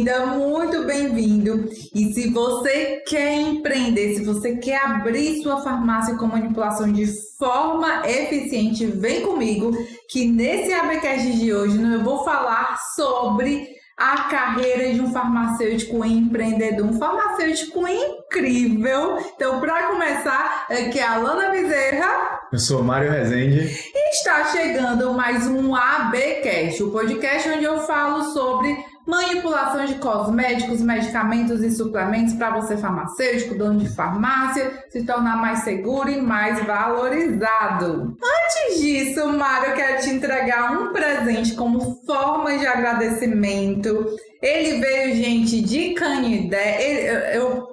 bem-vinda, muito bem-vindo. E se você quer empreender, se você quer abrir sua farmácia com manipulação de forma eficiente, vem comigo que nesse ABcast de hoje eu vou falar sobre a carreira de um farmacêutico empreendedor, um farmacêutico incrível. Então, para começar, aqui é a Alana Bezerra. Eu sou Mário Rezende. E está chegando mais um ABcast, o podcast onde eu falo sobre manipulação de cosméticos, medicamentos e suplementos para você farmacêutico, dono de farmácia, se tornar mais seguro e mais valorizado. Antes disso, Mário, eu quero te entregar um presente como forma de agradecimento. Ele veio, gente, de Canindé.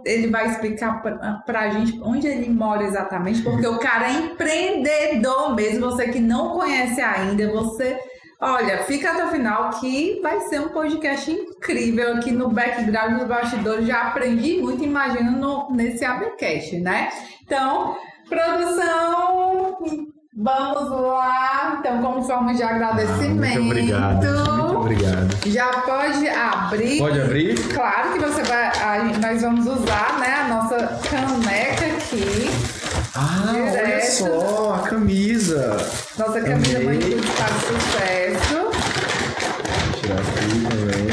Ele vai explicar pra gente onde ele mora exatamente, porque o cara é empreendedor mesmo. Você que não conhece ainda, olha, fica até o final que vai ser um podcast incrível aqui no background dos bastidores. Já aprendi muito, imagino, nesse ABcast, né? Então, produção, vamos lá. Então, como forma de agradecimento. Muito obrigado. Já pode abrir. Pode abrir? Claro que nós vamos usar, né, a nossa caneca aqui. Olha só, a camisa. Nossa camisa muito para sucesso. Vou tirar aqui também.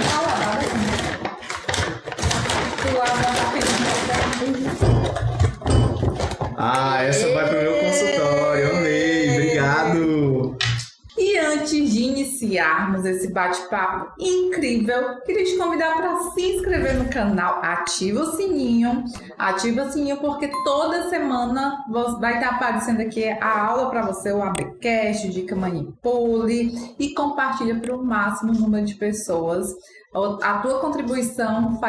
Essa vai pro meu consultório. Amei, obrigado. E antes de iniciarmos esse bate-papo incrível, queria te convidar para se inscrever no canal, ativa o sininho porque toda semana vai estar aparecendo aqui a aula para você, o ABcast, Dica Manipule, e compartilha para o máximo número de pessoas. A tua contribuição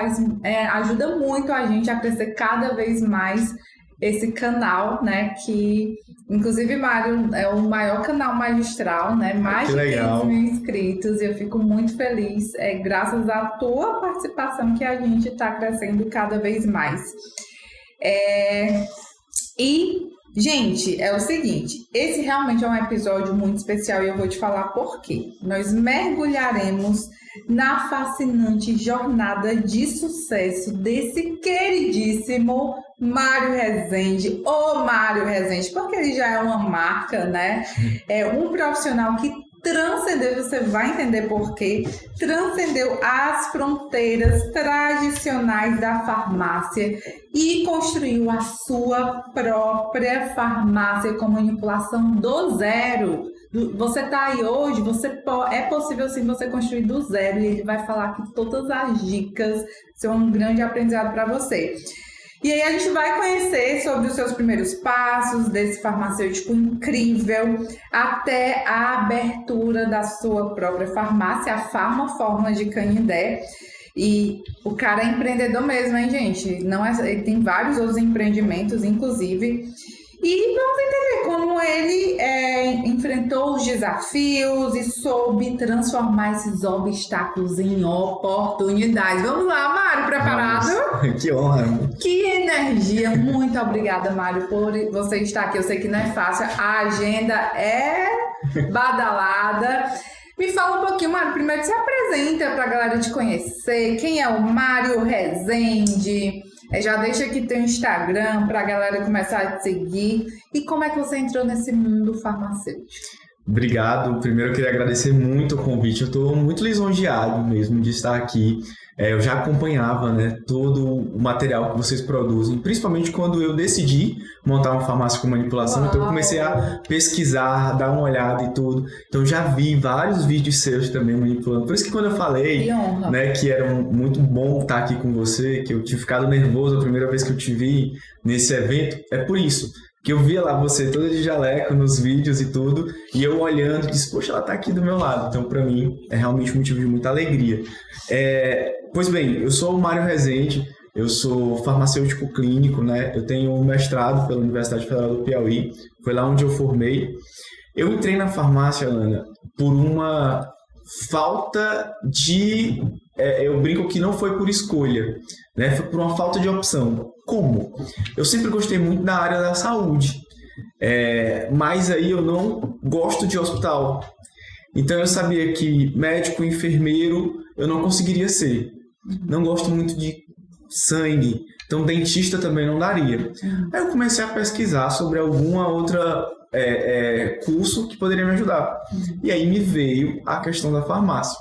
ajuda muito a gente a crescer cada vez mais esse canal, né, que inclusive, Mário, é o maior canal magistral, né, mais de 500 mil inscritos, e eu fico muito feliz, graças à tua participação que a gente está crescendo cada vez mais. E, gente, é o seguinte, esse realmente é um episódio muito especial e eu vou te falar por quê. Nós mergulharemos na fascinante jornada de sucesso desse queridíssimo Mário Rezende, Mário Rezende, porque ele já é uma marca, né? É um profissional que transcendeu, você vai entender por quê, transcendeu as fronteiras tradicionais da farmácia e construiu a sua própria farmácia com manipulação do zero. Você tá aí hoje, é possível sim você construir do zero, e ele vai falar aqui todas as dicas, isso é um grande aprendizado para você. E aí a gente vai conhecer sobre os seus primeiros passos desse farmacêutico incrível até a abertura da sua própria farmácia, a Farmaforma de Canindé. E o cara é empreendedor mesmo, hein, gente? Ele tem vários outros empreendimentos, inclusive. E vamos entender como ele enfrentou os desafios e soube transformar esses obstáculos em oportunidades. Vamos lá, Mário, preparado? Nossa, que honra! Que energia! Muito obrigada, Mário, por você estar aqui. Eu sei que não é fácil, a agenda é badalada. Me fala um pouquinho, Mário, primeiro se apresenta para a galera te conhecer. Quem é o Mário Rezende? Já deixa aqui teu Instagram para a galera começar a te seguir. E como é que você entrou nesse mundo farmacêutico? Obrigado. Primeiro eu queria agradecer muito o convite. Eu estou muito lisonjeado mesmo de estar aqui. Eu já acompanhava, né, todo o material que vocês produzem, principalmente quando eu decidi montar uma farmácia com manipulação. Uau. Então eu comecei a pesquisar, dar uma olhada e tudo. Então já vi vários vídeos seus também manipulando. Por isso que quando eu falei, né, que era muito bom estar aqui com você, que eu tinha ficado nervoso a primeira vez que eu te vi nesse evento, é por isso. Que eu via lá você toda de jaleco nos vídeos e tudo, e eu olhando, disse, poxa, ela tá aqui do meu lado. Então, para mim, é realmente um motivo de muita alegria. Pois bem, eu sou o Mário Rezende, eu sou farmacêutico clínico, né? Eu tenho um mestrado pela Universidade Federal do Piauí, foi lá onde eu formei. Eu entrei na farmácia, Ana, por uma falta de... eu brinco que não foi por escolha, né? Foi por uma falta de opção. Como? Eu sempre gostei muito da área da saúde, mas aí eu não gosto de hospital. Então eu sabia que médico, enfermeiro, eu não conseguiria ser. não gosto muito de sangue, então dentista também não daria. Aí eu comecei a pesquisar sobre alguma outra curso que poderia me ajudar. E aí me veio a questão da farmácia.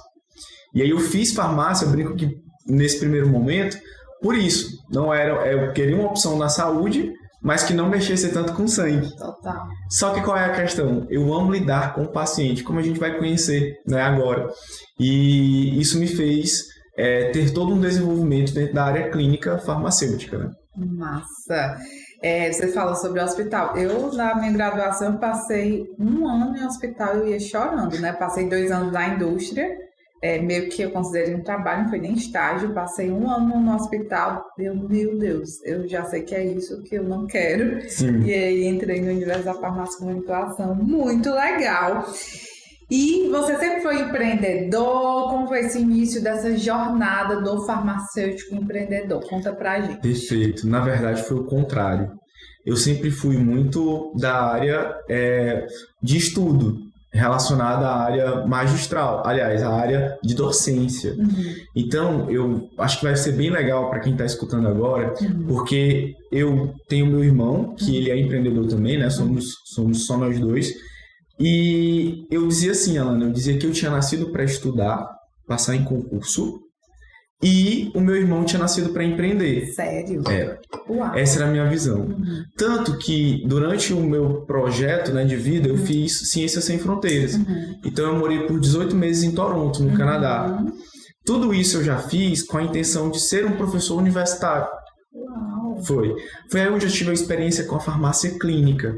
E aí eu fiz farmácia, eu brinco que nesse primeiro momento, por isso, não era, eu queria uma opção na saúde, mas que não mexesse tanto com sangue. Total. Só que qual é a questão? Eu amo lidar com o paciente, como a gente vai conhecer, né, agora. E isso me fez ter todo um desenvolvimento dentro da área clínica farmacêutica, né? Massa! Você falou sobre o hospital. Eu, na minha graduação, passei 1 ano em hospital e eu ia chorando, né? Passei 2 anos na indústria, meio que eu considerei um trabalho, não foi nem estágio. Passei 1 ano no hospital. Meu Deus, eu já sei que é isso que eu não quero. Sim. E aí entrei no universo da farmácia e comunicação. Muito legal! E você sempre foi empreendedor? Como foi esse início dessa jornada do farmacêutico empreendedor? Conta pra gente. Perfeito. Na verdade, foi o contrário. Eu sempre fui muito da área de estudo, relacionada à área magistral, aliás, à área de docência. Então, eu acho que vai ser bem legal para quem está escutando agora, porque eu tenho meu irmão, que ele é empreendedor também, né? Somos só nós dois. E eu dizia assim, Alana, eu dizia que eu tinha nascido para estudar, passar em concurso, e o meu irmão tinha nascido para empreender. Sério? Uau. Essa era a minha visão. Tanto que durante o meu projeto, né, de vida, eu fiz Ciências Sem Fronteiras. Então eu morei por 18 meses em Toronto, no Canadá. Tudo isso eu já fiz com a intenção de ser um professor universitário. Uau. Foi aí onde eu tive a experiência com a farmácia clínica.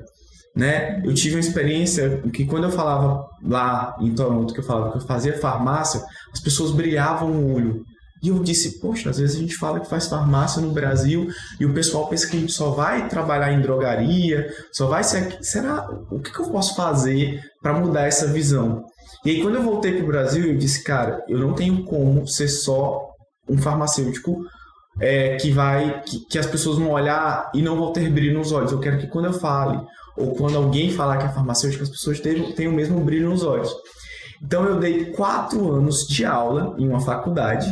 Né? Eu tive uma experiência que quando eu falava lá em Toronto, que eu falava que eu fazia farmácia, as pessoas brilhavam o olho. E eu disse, poxa, às vezes a gente fala que faz farmácia no Brasil e o pessoal pensa que a gente só vai trabalhar em drogaria, só vai ser... Será? O que eu posso fazer para mudar essa visão? E aí quando eu voltei para o Brasil, eu disse, cara, eu não tenho como ser só um farmacêutico que as pessoas vão olhar e não vão ter brilho nos olhos. Eu quero que quando eu fale ou quando alguém falar que é farmacêutico, as pessoas tenham o mesmo brilho nos olhos. Então, eu dei 4 anos de aula em uma faculdade,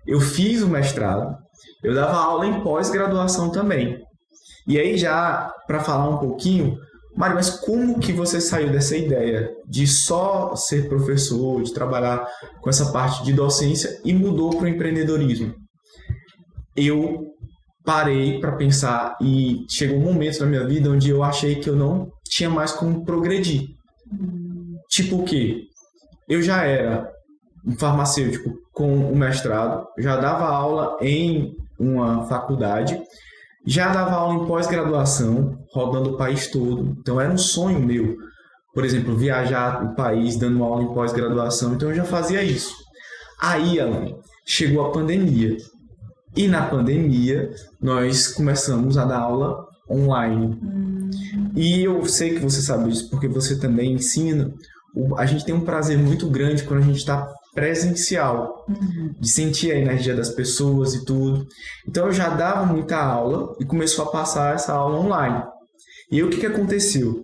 eu fiz o mestrado, eu dava aula em pós-graduação também. E aí, já para falar um pouquinho, Mário, mas como que você saiu dessa ideia de só ser professor, de trabalhar com essa parte de docência e mudou para o empreendedorismo? Eu parei para pensar e chegou um momento na minha vida onde eu achei que eu não tinha mais como progredir. Tipo o quê? Eu já era um farmacêutico com o mestrado, já dava aula em uma faculdade, já dava aula em pós-graduação, rodando o país todo. Então era um sonho meu, por exemplo, viajar o país dando aula em pós-graduação. Então eu já fazia isso. Aí, Alan, chegou a pandemia. E na pandemia, nós começamos a dar aula online. E eu sei que você sabe disso, porque você também ensina. A gente tem um prazer muito grande quando a gente está presencial, de sentir a energia das pessoas e tudo. Então, eu já dava muita aula e começou a passar essa aula online. E aí, o que aconteceu?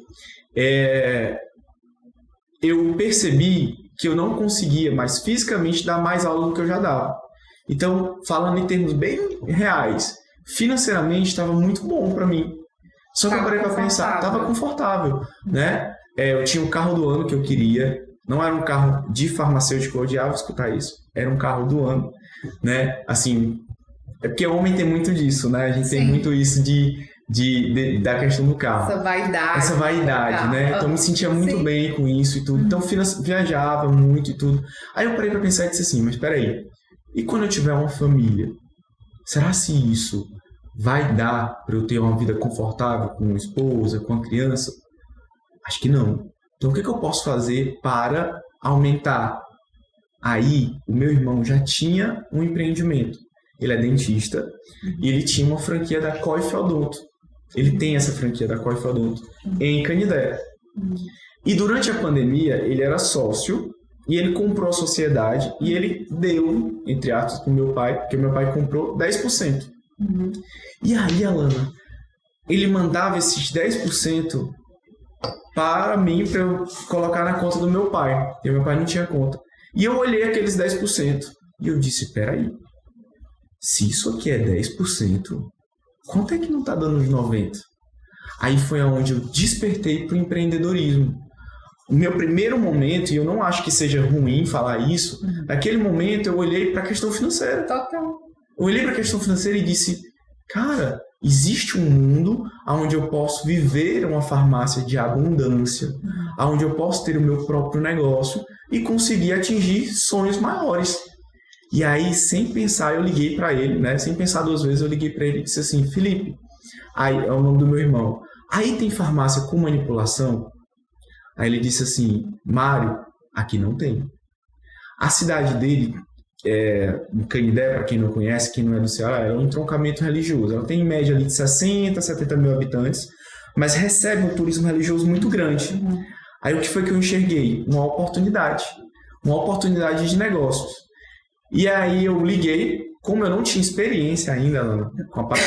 Eu percebi que eu não conseguia mais fisicamente dar mais aula do que eu já dava. Então, falando em termos bem reais, financeiramente estava muito bom para mim. Só que eu parei para pensar, estava confortável, né? Eu tinha um carro do ano que eu queria, não era um carro de farmacêutico, eu odiava escutar isso, era um carro do ano, né? Assim, é porque homem tem muito disso, né? A gente tem muito isso da questão do carro. Essa vaidade, né? Então eu me sentia muito bem com isso e tudo. Então viajava muito e tudo. Aí eu parei para pensar e disse assim, mas espera aí. E quando eu tiver uma família, será se isso vai dar para eu ter uma vida confortável com uma esposa, com uma criança? Acho que não. Então o que eu posso fazer para aumentar? Aí o meu irmão já tinha um empreendimento. Ele é dentista e ele tinha uma franquia da Coif Odonto. Ele tem essa franquia da Coif Odonto em Canidé. E durante a pandemia ele era sócio. E ele comprou a sociedade e ele deu, entre aspas, para o meu pai, porque meu pai comprou 10%. E aí, Alana, ele mandava esses 10% para mim, para eu colocar na conta do meu pai, porque meu pai não tinha conta. E eu olhei aqueles 10% e eu disse, peraí, se isso aqui é 10%, quanto é que não está dando os 90%? Aí foi onde eu despertei para o empreendedorismo. O meu primeiro momento, e eu não acho que seja ruim falar isso, naquele momento eu olhei para a questão financeira. Total. Eu olhei para a questão financeira e disse, cara, existe um mundo onde eu posso viver uma farmácia de abundância, onde eu posso ter o meu próprio negócio e conseguir atingir sonhos maiores. E aí, sem pensar, eu liguei para ele, né? Sem pensar duas vezes, eu liguei para ele e disse assim, Felipe, aí é o nome do meu irmão, aí tem farmácia com manipulação? Aí ele disse assim, Mário, aqui não tem. A cidade dele, em Canindé, para quem não conhece, quem não é do Ceará, é um entroncamento religioso. Ela tem em média ali de 60, 70 mil habitantes, mas recebe um turismo religioso muito grande. Aí o que foi que eu enxerguei? Uma oportunidade de negócios. E aí eu liguei, como eu não tinha experiência ainda, Ana, com a parte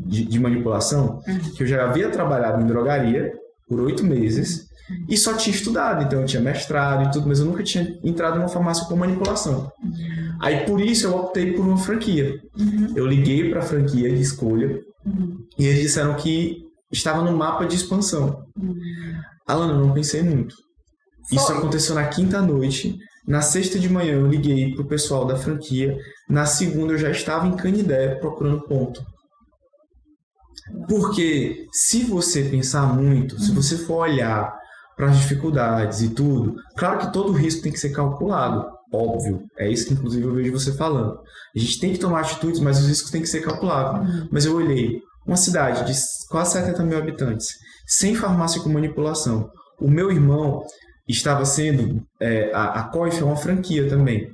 de manipulação, que eu já havia trabalhado em drogaria por 8 meses e só tinha estudado, então eu tinha mestrado e tudo, mas eu nunca tinha entrado numa farmácia com manipulação. Aí por isso eu optei por uma franquia. Eu liguei para a franquia de escolha e eles disseram que estava no mapa de expansão. Alana, eu não pensei muito. Isso aconteceu na quinta noite. Na sexta de manhã eu liguei pro pessoal da franquia. Na segunda eu já estava em Canindé procurando ponto. Porque se você pensar muito, se você for olhar para as dificuldades e tudo, claro que todo risco tem que ser calculado. Óbvio. É isso que inclusive eu vejo você falando. A gente tem que tomar atitudes, mas os riscos têm que ser calculados. Mas eu olhei uma cidade de quase 70 mil habitantes, sem farmácia com manipulação. O meu irmão estava sendo, a COIF é uma franquia também,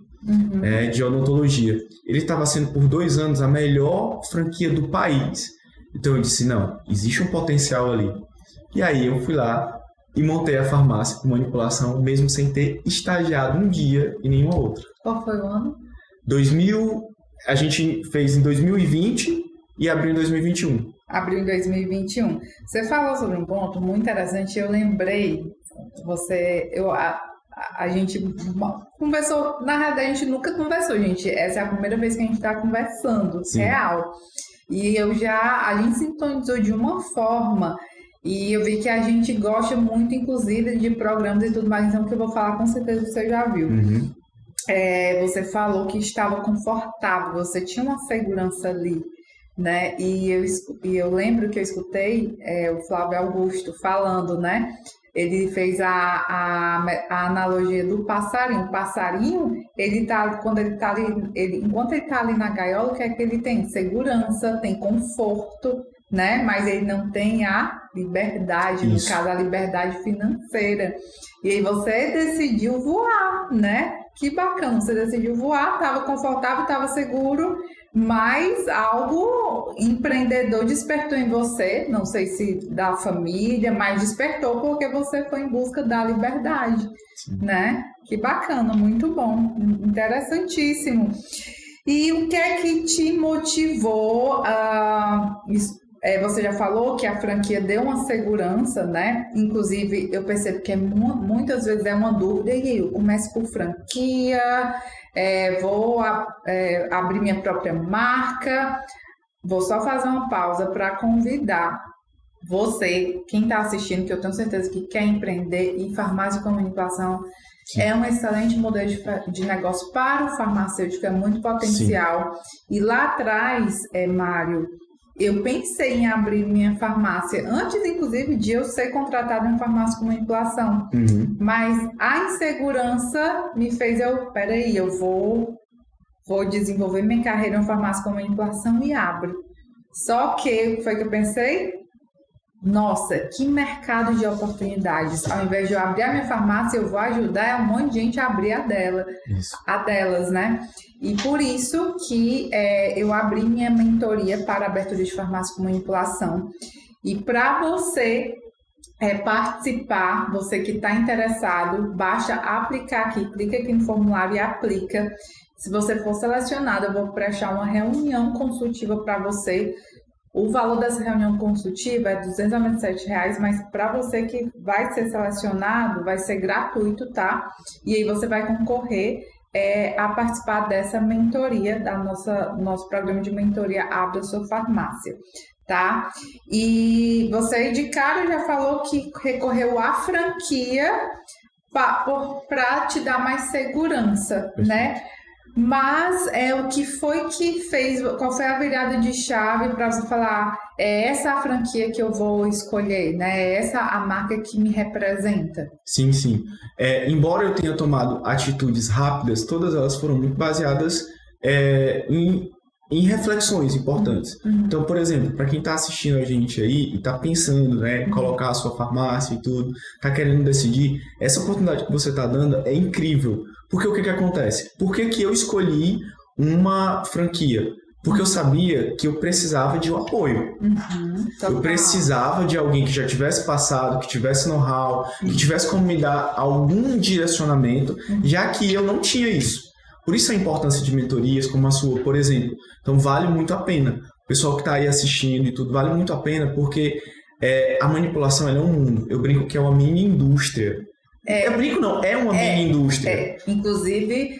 de odontologia. Ele estava sendo por 2 anos a melhor franquia do país. Então eu disse, não, existe um potencial ali. E aí eu fui lá e montei a farmácia com manipulação, mesmo sem ter estagiado um dia em nenhuma outra. Qual foi o ano? A gente fez em 2020 e abriu em 2021. Abriu em 2021. Você falou sobre um ponto muito interessante, eu lembrei, a gente conversou, na realidade a gente nunca conversou, gente, essa é a primeira vez que a gente está conversando, Sim. Real. E a gente sintonizou de uma forma, e eu vi que a gente gosta muito, inclusive, de programas e tudo mais, então que eu vou falar com certeza que você já viu. Você falou que estava confortável, você tinha uma segurança ali, né? E eu lembro que eu escutei o Flávio Augusto falando, né? Ele fez a analogia do passarinho. O passarinho, enquanto ele está ali na gaiola, o que é que ele tem? Segurança, tem conforto, né? Mas ele não tem a liberdade, no caso, a liberdade financeira. E aí você decidiu voar, né? Que bacana, você decidiu voar, estava confortável, estava seguro, mas algo empreendedor despertou em você, não sei se da família, mas despertou porque você foi em busca da liberdade, né? Que bacana, muito bom, interessantíssimo. E o que é que te motivou você já falou que a franquia deu uma segurança, né? Inclusive, eu percebo que muitas vezes é uma dúvida, e aí, eu começo por franquia, vou abrir minha própria marca. Vou só fazer uma pausa para convidar você, quem está assistindo, que eu tenho certeza que quer empreender, e farmácia com manipulação é um excelente modelo de negócio para o farmacêutico, é muito potencial. Sim. E lá atrás, Mário, eu pensei em abrir minha farmácia, antes, inclusive, de eu ser contratada em farmácia com manipulação. Mas a insegurança me fez eu vou desenvolver minha carreira em farmácia com manipulação e abro. Só que, o que foi que eu pensei? Nossa, que mercado de oportunidades. Ao invés de eu abrir a minha farmácia, eu vou ajudar um monte de gente a abrir a delas, né? E por isso que eu abri minha mentoria para abertura de farmácia com manipulação. E para você participar, você que está interessado, basta aplicar aqui, clica aqui no formulário e aplica. Se você for selecionado, eu vou prestar uma reunião consultiva para você. O valor dessa reunião consultiva é R$ 297, mas para você que vai ser selecionado, vai ser gratuito, tá? E aí você vai concorrer a participar dessa mentoria, da nosso programa de mentoria Abra Sua Farmácia, tá? E você de cara já falou que recorreu à franquia para te dar mais segurança, né? Mas o que foi que fez, qual foi a virada de chave para você falar, é essa a franquia que eu vou escolher, né? É essa a marca que me representa? Sim, sim. Embora eu tenha tomado atitudes rápidas, todas elas foram muito baseadas em reflexões importantes. Então, por exemplo, para quem está assistindo a gente aí e está pensando, né, em colocar a sua farmácia e tudo, está querendo decidir, essa oportunidade que você está dando é incrível. Porque o que acontece? Por que eu escolhi uma franquia? Porque eu sabia que eu precisava de um apoio. Eu precisava de alguém que já tivesse passado, que tivesse know-how, que tivesse como me dar algum direcionamento, já que eu não tinha isso. Por isso a importância de mentorias como a sua, por exemplo. Então vale muito a pena. O pessoal que está aí assistindo e tudo, vale muito a pena porque a manipulação ela é um mundo. Eu brinco que é uma mini indústria. Eu brinco não, é uma mini indústria. Inclusive,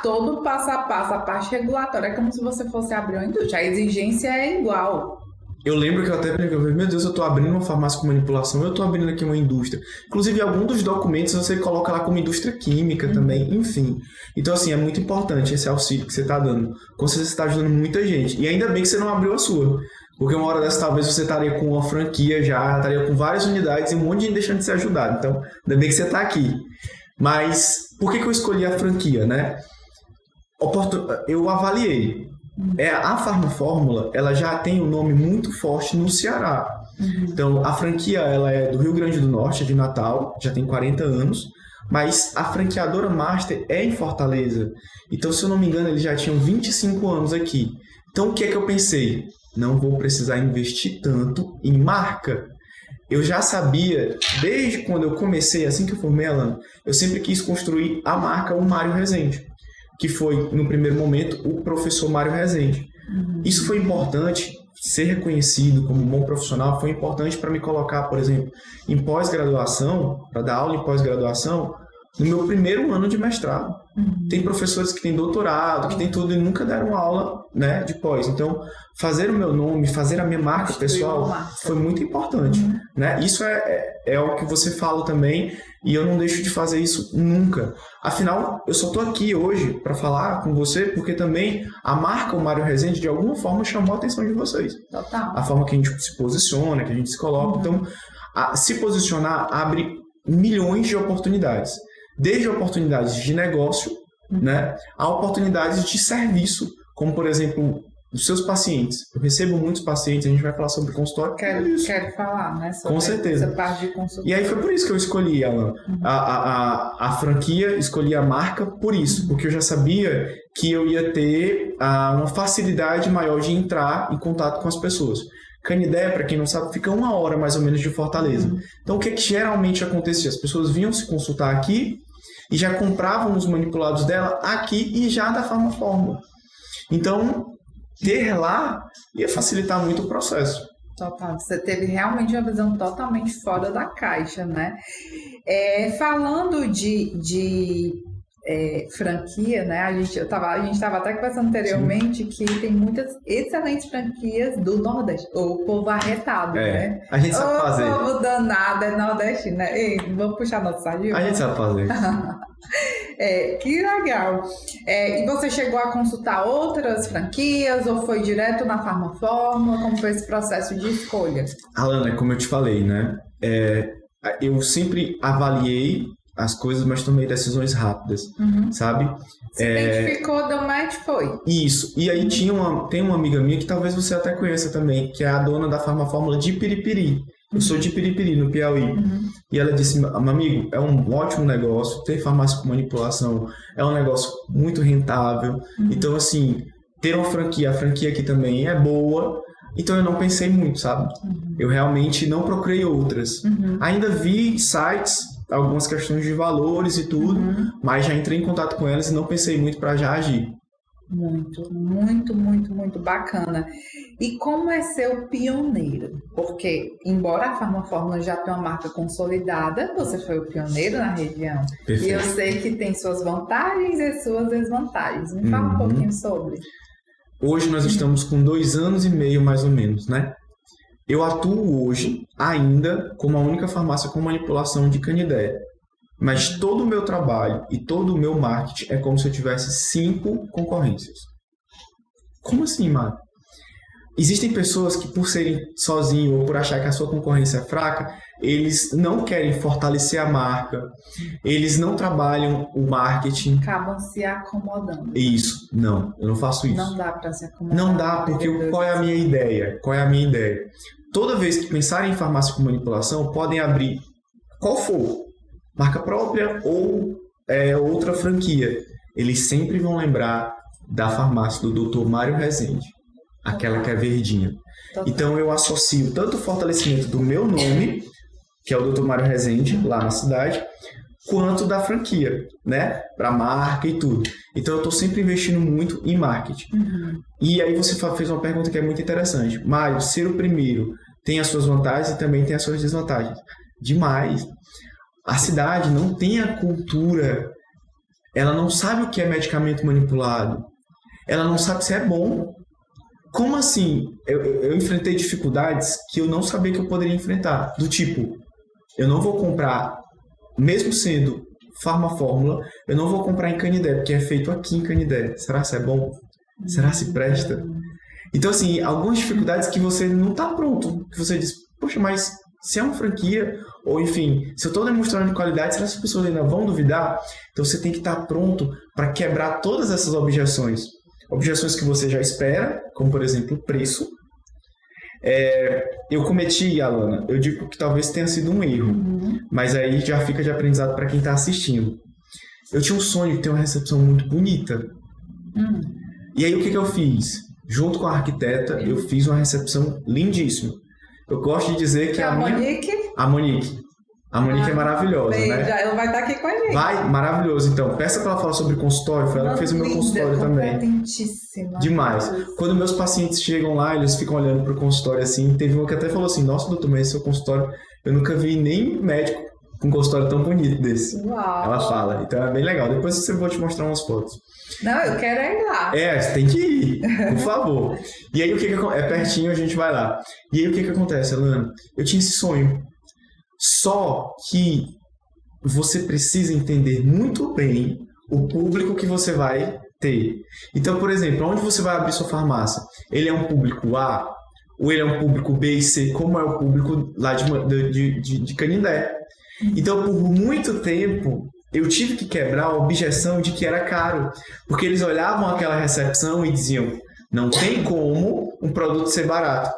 todo passo a passo, a parte regulatória, é como se você fosse abrir uma indústria. A exigência é igual. Eu lembro que eu até brinquei, meu Deus, eu estou abrindo uma farmácia com manipulação, eu estou abrindo aqui uma indústria. Inclusive, algum dos documentos você coloca lá como indústria química também, enfim. Então, assim, é muito importante esse auxílio que você está dando. Com certeza você está ajudando muita gente. E ainda bem que você não abriu a sua. Porque uma hora dessa, talvez você estaria com uma franquia já, estaria com várias unidades e um monte de gente deixando de ser ajudado. Então, ainda bem que você está aqui. Mas, por que eu escolhi a franquia, né? Eu avaliei. A Farmafórmula, ela já tem um nome muito forte no Ceará. Então, a franquia, ela é do Rio Grande do Norte, é de Natal, já tem 40 anos. Mas a franqueadora Master é em Fortaleza. Então, se eu não me engano, eles já tinham 25 anos aqui. Então, o que é que eu pensei? Não vou precisar investir tanto em marca. Eu já sabia, desde quando eu comecei, assim que eu formei a Alana, eu sempre quis construir a marca o Mário Rezende, que foi, no primeiro momento, o professor Mário Rezende. Isso foi importante, ser reconhecido como um bom profissional, foi importante para me colocar, por exemplo, em pós-graduação, para dar aula em pós-graduação, no meu primeiro ano de mestrado. Tem professores que têm doutorado, que têm tudo e nunca deram aula, né, de pós. Então, fazer o meu nome, fazer a minha marca pessoal foi muito importante. Né? Isso é o que você fala também e eu não deixo de fazer isso nunca. Afinal, eu só estou aqui hoje para falar com você porque também a marca, o Mário Rezende, de alguma forma chamou a atenção de vocês. Total. A forma que a gente se posiciona, que a gente se coloca. Então, se posicionar abre milhões de oportunidades. Desde oportunidades de negócio, né, a oportunidades de serviço, como, por exemplo, os seus pacientes. Eu recebo muitos pacientes, a gente vai falar sobre consultório. Quero falar, né? Sobre com certeza. Essa parte de consultório. E aí foi por isso que eu escolhi a franquia, escolhi a marca por isso, porque eu já sabia que eu ia ter uma facilidade maior de entrar em contato com as pessoas. Canidé, para quem não sabe, fica 1 hora mais ou menos de Fortaleza. Então, o que geralmente acontecia? As pessoas vinham se consultar aqui e já compravam os manipulados dela aqui e já da Farmafórmula. Então, ter lá ia facilitar muito o processo. Total, você teve realmente uma visão totalmente fora da caixa, né? Falando de franquia, né? A gente estava até conversando anteriormente que tem muitas excelentes franquias do Nordeste. O povo arretado, né? A gente sabe fazer. O povo danado é nordestino, né? Ei, vamos puxar nosso sardinho? A gente sabe fazer. Que legal. E você chegou a consultar outras franquias ou foi direto na Farmafórmula? Como foi esse processo de escolha? Alana, como eu te falei, né? Eu sempre avaliei as coisas, mas tomei decisões rápidas, sabe? Você identificou, deu match, foi? Isso. E aí tem uma amiga minha que talvez você até conheça também, que é a dona da Farmafórmula de Piripiri. Eu sou de Piripiri, no Piauí. E ela disse, meu amigo, é um ótimo negócio, ter farmácia com manipulação é um negócio muito rentável. Então, assim, ter uma franquia, a franquia aqui também é boa. Então, eu não pensei muito, sabe? Eu realmente não procurei outras. Ainda vi sites, algumas questões de valores e tudo, mas já entrei em contato com elas e não pensei muito para já agir. Muito bacana. E como é ser o pioneiro? Porque, embora a Farmafórmula já tenha uma marca consolidada, você foi o pioneiro na região. Perfeito. E eu sei que tem suas vantagens e suas desvantagens. Me fala um pouquinho sobre. Hoje nós estamos com 2 anos e meio, mais ou menos, né? Eu atuo hoje ainda como a única farmácia com manipulação de Canidé. Mas todo o meu trabalho e todo o meu marketing é como se eu tivesse 5 concorrências. Como assim, Mário? Existem pessoas que, por serem sozinhos ou por achar que a sua concorrência é fraca, eles não querem fortalecer a marca, eles não trabalham o marketing. Acabam se acomodando. Isso, não, eu não faço isso. Não dá para se acomodar. Não dá, porque qual é a minha ideia? Toda vez que pensarem em farmácia com manipulação, podem abrir qual for, marca própria ou outra franquia. Eles sempre vão lembrar da farmácia do Dr. Mário Rezende, aquela que é verdinha. Então eu associo tanto o fortalecimento do meu nome, que é o Dr. Mário Rezende, lá na cidade, quanto da franquia, né? Para marca e tudo. Então eu estou sempre investindo muito em marketing. E aí você fez uma pergunta que é muito interessante. Mário, ser o primeiro tem as suas vantagens e também tem as suas desvantagens. Demais. A cidade não tem a cultura, ela não sabe o que é medicamento manipulado, ela não sabe se é bom. Como assim? Eu enfrentei dificuldades que eu não sabia que eu poderia enfrentar. Do tipo, eu não vou comprar, mesmo sendo Farmafórmula, eu não vou comprar em Canidé, porque é feito aqui em Canidé. Será que é bom? Será que se presta? Então, assim, algumas dificuldades que você não está pronto. Que você diz, poxa, mas se é uma franquia, ou enfim, se eu estou demonstrando de qualidade, será que as pessoas ainda vão duvidar? Então você tem que estar pronto para quebrar todas essas objeções. Objeções que você já espera, como por exemplo o preço. Eu cometi, Alana, eu digo que talvez tenha sido um erro, mas aí já fica de aprendizado para quem está assistindo. Eu tinha um sonho de ter uma recepção muito bonita. E aí o que eu fiz? Junto com a arquiteta, eu fiz uma recepção lindíssima. Eu gosto de dizer que a Monique? A Monique é maravilhosa, né? Ela vai estar aqui com a gente. Vai, maravilhoso. Então, peça para ela falar sobre consultório. Foi ela que fez o meu consultório também. Competentíssima. Demais. Quando meus pacientes chegam lá, eles ficam olhando pro consultório assim. Teve uma que até falou assim, nossa, doutor, mas esse seu consultório, eu nunca vi nem médico com um consultório tão bonito desse. Uau. Ela fala. Então é bem legal. Depois eu vou te mostrar umas fotos. Não, eu quero ir lá. Você tem que ir, por favor. E aí o que é pertinho, a gente vai lá. E aí o que acontece, Alana? Eu tinha esse sonho. Só que você precisa entender muito bem o público que você vai ter. Então, por exemplo, onde você vai abrir sua farmácia? Ele é um público A? Ou ele é um público B e C? Como é o público lá de Canindé? Então, por muito tempo, eu tive que quebrar a objeção de que era caro. Porque eles olhavam aquela recepção e diziam, não tem como um produto ser barato.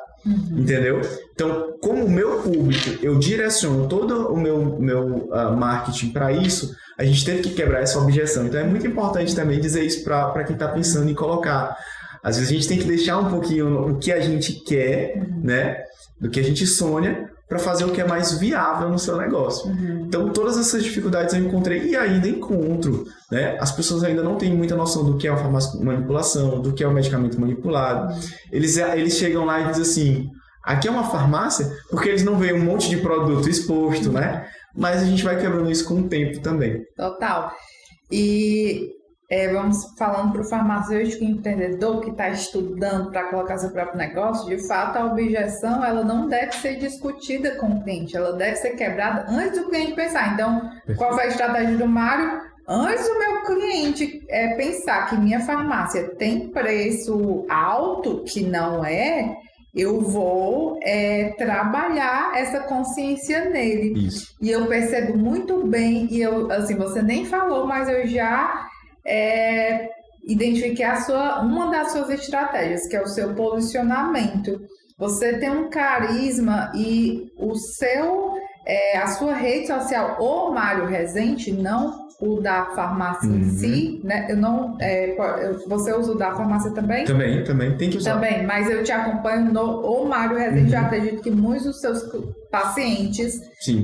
Entendeu? Então, como o meu público, eu direciono todo o meu marketing para isso, a gente teve que quebrar essa objeção. Então, é muito importante também dizer isso para quem está pensando em colocar. Às vezes, a gente tem que deixar um pouquinho o que a gente quer, né? Do que a gente sonha, para fazer o que é mais viável no seu negócio. Então, todas essas dificuldades eu encontrei e ainda encontro, né? As pessoas ainda não têm muita noção do que é uma farmácia manipulação, do que é um medicamento manipulado. Eles chegam lá e dizem assim, aqui é uma farmácia, porque eles não veem um monte de produto exposto, né? Mas a gente vai quebrando isso com o tempo também. Total. E vamos falando para o farmacêutico empreendedor que está estudando para colocar seu próprio negócio, de fato a objeção ela não deve ser discutida com o cliente, ela deve ser quebrada antes do cliente pensar. Então, qual foi a estratégia do Mário? Antes do meu cliente pensar que minha farmácia tem preço alto, que não é, eu vou trabalhar essa consciência nele. Isso. E eu percebo muito bem, e eu, assim, você nem falou, mas eu já identifiquei uma das suas estratégias, que é o seu posicionamento. Você tem um carisma e a sua rede social, o Mário Rezende, não o da farmácia em si, né? Eu não, você usa o da farmácia também? Também, tem que usar. Também, mas eu te acompanho no Mário Rezende, eu acredito que muitos dos seus pacientes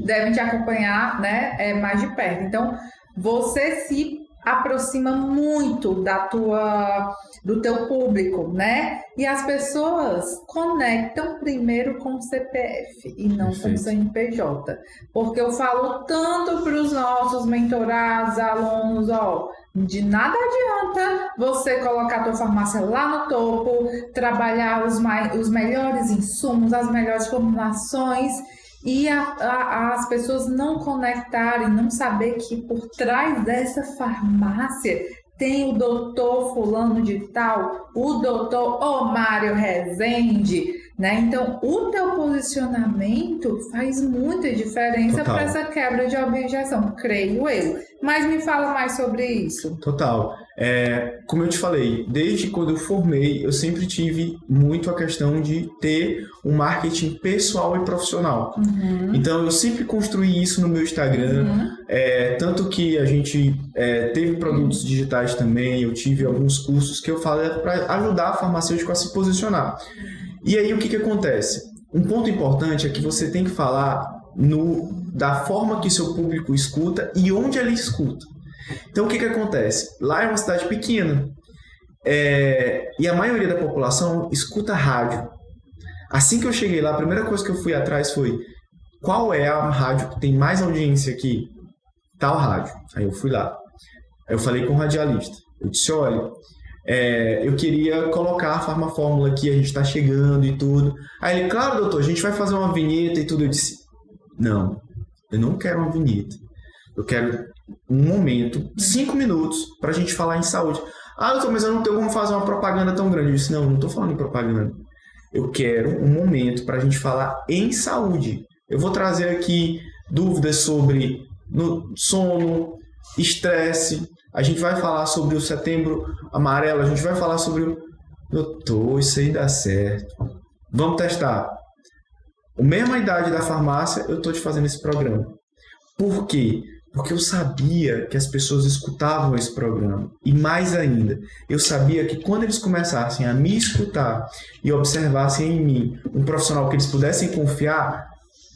devem te acompanhar, né, mais de perto. Então, você se aproxima muito do teu público, né? E as pessoas conectam primeiro com o CPF e não com o CNPJ. Porque eu falo tanto para os nossos mentorados, alunos, de nada adianta você colocar a tua farmácia lá no topo, trabalhar os melhores insumos, as melhores formulações, e as pessoas não conectarem, não saber que por trás dessa farmácia tem o doutor fulano de tal, o doutor Mário Rezende, né? Então, o teu posicionamento faz muita diferença para essa quebra de objeção, creio eu. Mas me fala mais sobre isso. Total. Como eu te falei, desde quando eu formei, eu sempre tive muito a questão de ter um marketing pessoal e profissional. Então, eu sempre construí isso no meu Instagram, tanto que a gente teve produtos digitais também, eu tive alguns cursos que eu falei para ajudar a farmacêutico a se posicionar. E aí, o que acontece? Um ponto importante é que você tem que falar da forma que seu público escuta e onde ele escuta. Então, o que acontece? Lá é uma cidade pequena e a maioria da população escuta rádio. Assim que eu cheguei lá, a primeira coisa que eu fui atrás foi: qual é a rádio que tem mais audiência aqui? Tal rádio. Aí eu fui lá. Eu falei com o radialista. Eu disse: olha, eu queria colocar a Farmafórmula aqui, a gente está chegando e tudo. Aí ele: claro, doutor, a gente vai fazer uma vinheta e tudo. Eu disse: não, eu não quero uma vinheta. Eu quero um momento, 5 minutos, para a gente falar em saúde. Ah, doutor, mas eu não tenho como fazer uma propaganda tão grande. Eu disse: não estou falando em propaganda. Eu quero um momento para a gente falar em saúde. Eu vou trazer aqui dúvidas sobre sono, estresse. A gente vai falar sobre o Setembro Amarelo. A gente vai falar sobre o... Doutor, isso aí dá certo. Vamos testar. A mesma idade da farmácia, eu estou te fazendo esse programa. Por quê? Porque eu sabia que as pessoas escutavam esse programa. E mais ainda, eu sabia que quando eles começassem a me escutar e observassem em mim um profissional que eles pudessem confiar,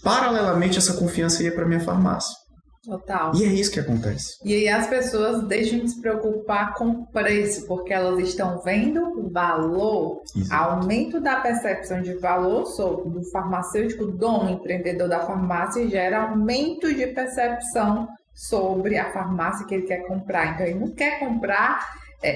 paralelamente essa confiança ia para minha farmácia. Total. E é isso que acontece. E aí as pessoas deixam de se preocupar com o preço, porque elas estão vendo valor. Exato. Aumento da percepção de valor sobre o farmacêutico, dono, empreendedor da farmácia, gera aumento de percepção sobre a farmácia que ele quer comprar. Então, ele não quer comprar...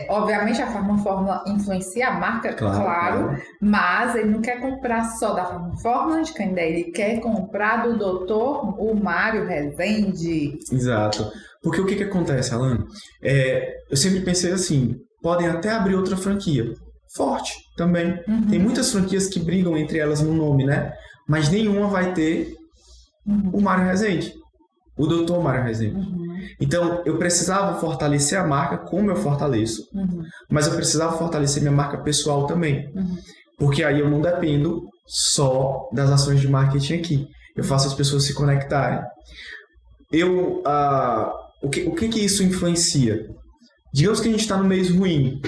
obviamente, a Farmafórmula influencia a marca, claro, mas ele não quer comprar só da Farmafórmula de Canindé, ele quer comprar do doutor Mário Rezende. Exato. Porque o que acontece, Alana? Eu sempre pensei assim, podem até abrir outra franquia. Forte também. Tem muitas franquias que brigam entre elas no nome, né? Mas nenhuma vai ter o Mário Rezende. O doutor Mário Rezende. Então, eu precisava fortalecer a marca como eu fortaleço, mas eu precisava fortalecer minha marca pessoal também. Porque aí eu não dependo só das ações de marketing aqui. Eu faço as pessoas se conectarem. O que isso influencia? Digamos que a gente está no mês ruim,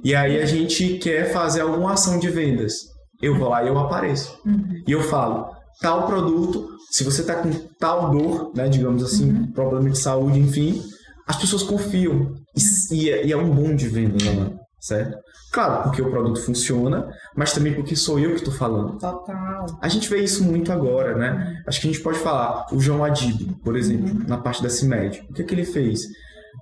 e aí a gente quer fazer alguma ação de vendas. Eu vou lá e eu apareço. E eu falo: tal produto, se você está com tal dor, né, digamos assim, problema de saúde, enfim, as pessoas confiam. E é um boom de venda, né, certo? Claro, porque o produto funciona, mas também porque sou eu que estou falando. Total. A gente vê isso muito agora, né? Acho que a gente pode falar, o João Adib, por exemplo, na parte da CIMED. O que ele fez?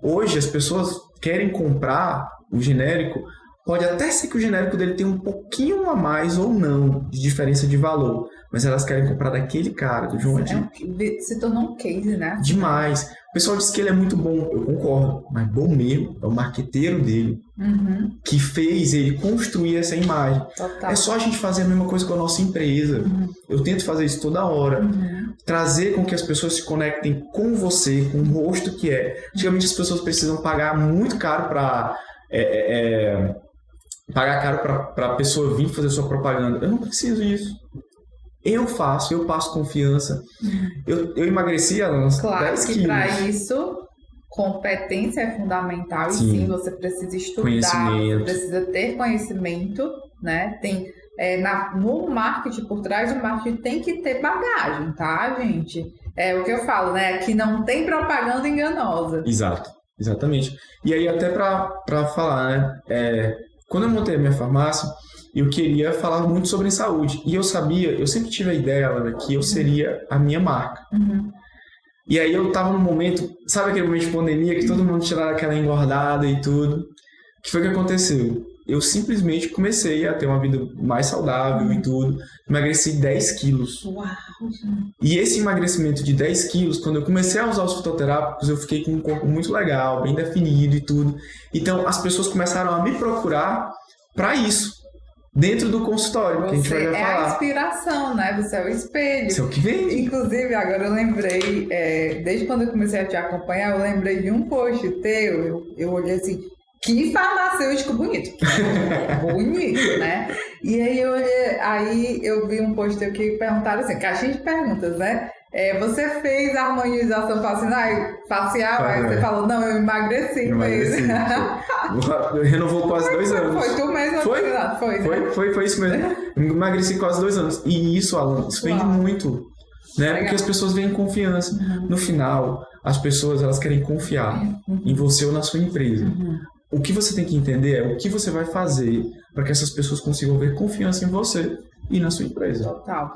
Hoje as pessoas querem comprar o genérico. Pode até ser que o genérico dele tenha um pouquinho a mais ou não de diferença de valor, mas elas querem comprar daquele cara, do João Adib. Se tornou um case, né? Demais. O pessoal diz que ele é muito bom, eu concordo, mas bom mesmo é o marqueteiro dele que fez ele construir essa imagem. Total. É só a gente fazer a mesma coisa com a nossa empresa. Eu tento fazer isso toda hora. Trazer com que as pessoas se conectem com você, com o rosto que é. Antigamente as pessoas precisam pagar muito caro para... pagar caro para a pessoa vir fazer sua propaganda. Eu não preciso disso. Eu passo confiança. Eu emagreci, Alana, 10 quilos. Claro que para isso, competência é fundamental. Sim. E sim, você precisa estudar, você precisa ter conhecimento, né? Tem, no marketing, por trás do marketing, tem que ter bagagem, tá, gente? É o que eu falo, né? Que não tem propaganda enganosa. Exato. Exatamente. E aí até para falar, né? Quando eu montei a minha farmácia, eu queria falar muito sobre saúde. E eu sempre tive a ideia, Alana, que eu seria a minha marca. Uhum. E aí eu tava num momento, sabe aquele momento de pandemia que todo mundo tirava aquela engordada e tudo? O que foi que aconteceu? Eu simplesmente comecei a ter uma vida mais saudável e tudo. Emagreci 10 quilos. Uau! E esse emagrecimento de 10 quilos, quando eu comecei a usar os fitoterápicos, eu fiquei com um corpo muito legal, bem definido e tudo. Então as pessoas começaram a me procurar para isso. Dentro do consultório, que a gente vai falar. Você é a inspiração, né? Você é o espelho. Isso é o que vem. Inclusive, agora eu lembrei, desde quando eu comecei a te acompanhar, eu lembrei de um post teu, eu olhei assim, que farmacêutico bonito. Bonito, né? E aí eu vi um post teu que perguntaram assim, caixinha de perguntas, né? Você fez a harmonização facial, aí você falou, não, eu emagreci mesmo. Renovou quase 2 anos. Foi tu mesmo? Foi isso mesmo. Eu emagreci quase 2 anos. E isso, Alan, isso vende muito. Né? Porque as pessoas veem confiança. Uhum. No final, as pessoas elas querem confiar em você ou na sua empresa. Uhum. O que você tem que entender é o que você vai fazer para que essas pessoas consigam ver confiança em você e na sua empresa. Total.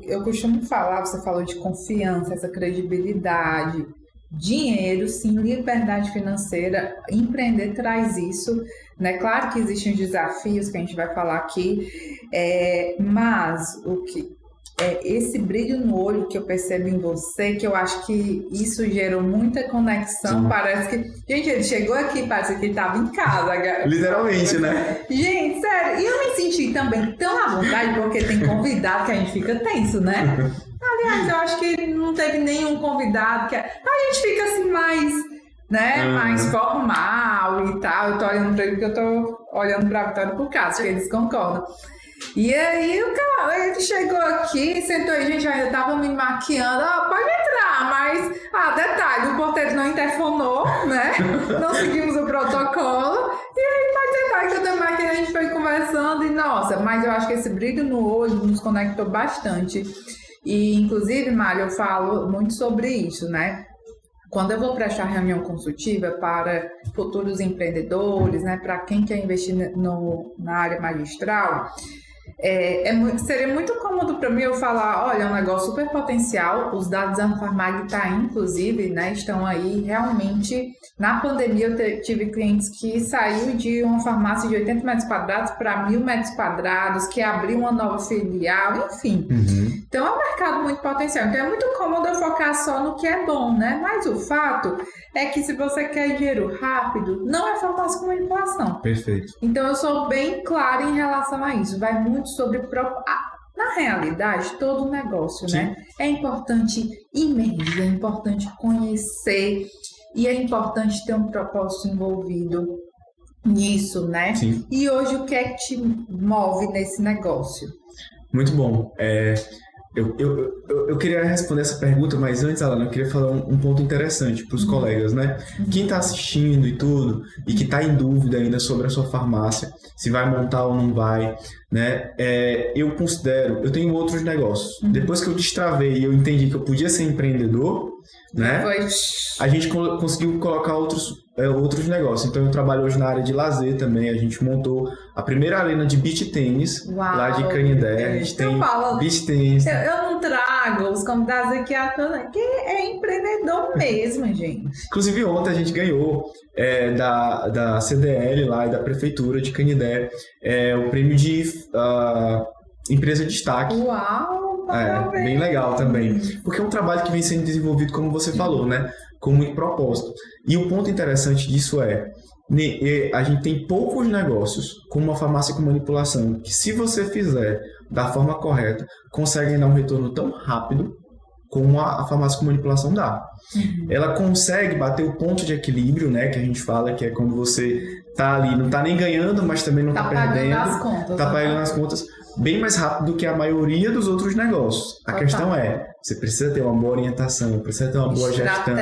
Eu costumo falar, você falou de confiança, essa credibilidade, dinheiro, sim, liberdade financeira, empreender traz isso, né? Claro que existem os desafios que a gente vai falar aqui, mas esse brilho no olho que eu percebo em você, que eu acho que isso gerou muita conexão. Sim. Parece que... Gente, ele chegou aqui, parece que ele estava em casa. Literalmente, né? Gente, sério. E eu me senti também tão à vontade, porque tem convidado que a gente fica tenso, né? Aliás, eu acho que não teve nenhum convidado que... A gente fica assim mais... né? Mais formal e tal. Eu tô olhando pra ele porque eu tô olhando pra Vitória por caso, que eles concordam. E aí o cara, ele chegou aqui, sentou aí, gente, eu ainda tava me maquiando, pode entrar, mas, detalhe, o porteiro não interfonou, né? Não seguimos o protocolo, e aí pode entrar que eu tô maquiando, a gente foi conversando e, nossa, mas eu acho que esse brilho no olho nos conectou bastante. E, inclusive, Mário, eu falo muito sobre isso, né? Quando eu vou prestar reunião consultiva para futuros empreendedores, né, para quem quer investir na área magistral, seria muito cômodo para mim eu falar, olha, é um negócio super potencial, os dados da Anfarmag inclusive, né, estão aí realmente. Na pandemia eu tive clientes que saiu de uma farmácia de 80 metros quadrados para 1.000 metros quadrados, que abriu uma nova filial, enfim. Uhum. Então é um mercado muito potencial. Então é muito cômodo eu focar só no que é bom, né? Mas o fato é que se você quer dinheiro rápido, não é farmácia com manipulação. Perfeito. Então eu sou bem clara em relação a isso. Vai muito sobre... Na realidade, todo negócio, Sim. né? É importante imergir, é importante conhecer e é importante ter um propósito envolvido nisso, né? Sim. E hoje o que é que te move nesse negócio? Muito bom. Eu queria responder essa pergunta, mas antes, Alana, eu queria falar um ponto interessante para os colegas, né? Quem está assistindo e tudo, e que está em dúvida ainda sobre a sua farmácia, se vai montar ou não vai, né? Eu tenho outros negócios. Depois que eu destravei e eu entendi que eu podia ser empreendedor, né? A gente conseguiu colocar outros negócios. Então eu trabalho hoje na área de lazer também. A gente montou a primeira arena de beach tênis lá de Canindé. A gente tem beach tênis. Eu não trago os convidados aqui que é empreendedor mesmo, gente. Inclusive ontem a gente ganhou da CDL lá e da Prefeitura de Canindé o prêmio de empresa de destaque. Uau! Bem legal também. Porque é um trabalho que vem sendo desenvolvido, como você falou, né? Com muito propósito. E o ponto interessante disso a gente tem poucos negócios com uma farmácia com manipulação que, se você fizer da forma correta, conseguem dar um retorno tão rápido como a farmácia com manipulação dá. Ela consegue bater o ponto de equilíbrio, né? Que a gente fala que é quando você tá ali, não tá nem ganhando, mas também não tá perdendo. Tá pagando as contas bem mais rápido do que a maioria dos outros negócios. A questão é, Você precisa ter uma boa orientação, precisa ter uma boa gestão,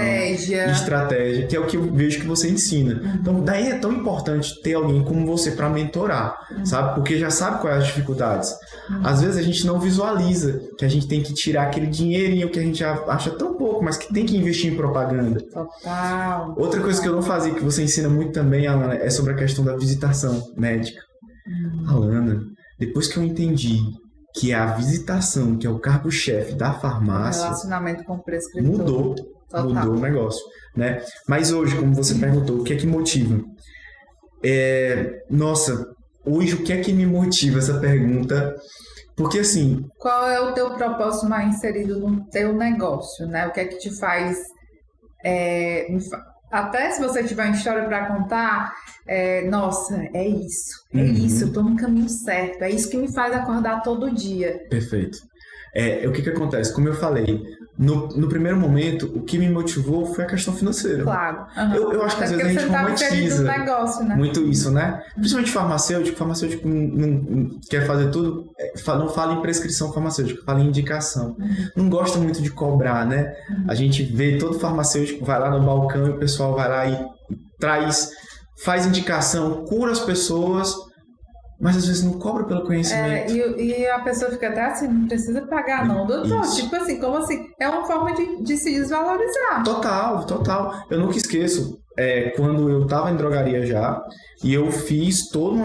estratégia, que é o que eu vejo que você ensina. Então, daí é tão importante ter alguém como você para mentorar, sabe? Porque já sabe quais as dificuldades. Às vezes a gente não visualiza que a gente tem que tirar aquele dinheirinho que a gente acha tão pouco, mas que tem que investir em propaganda. Total. Outra coisa que eu não fazia, que você ensina muito também, Alana, é sobre a questão da visitação médica. Alana, depois que eu entendi que a visitação, que é o cargo-chefe da farmácia, relacionamento com o prescritor. Mudou o negócio, né? Mas hoje, como você perguntou, o que é que motiva? Nossa, hoje o que é que me motiva essa pergunta? Porque assim... Qual é o teu propósito mais inserido no teu negócio, né? O que é que te faz... Até se você tiver uma história para contar, nossa, é isso, eu tô no caminho certo, é isso que me faz acordar todo dia. Perfeito. O que acontece? Como eu falei, no primeiro momento, o que me motivou foi a questão financeira. Claro. Eu acho que às vezes a gente romantiza negócio, né? muito isso, né? Principalmente farmacêutico não quer fazer tudo, não fala em prescrição farmacêutica, fala em indicação. Não gosta muito de cobrar, né? A gente vê todo farmacêutico, vai lá no balcão e o pessoal vai lá e faz indicação, cura as pessoas, mas às vezes não cobra pelo conhecimento. E a pessoa fica até assim, não precisa pagar não, doutor. Isso. Tipo assim, como assim? É uma forma de se desvalorizar. Total. Eu nunca esqueço, quando eu estava em drogaria já, e eu fiz toda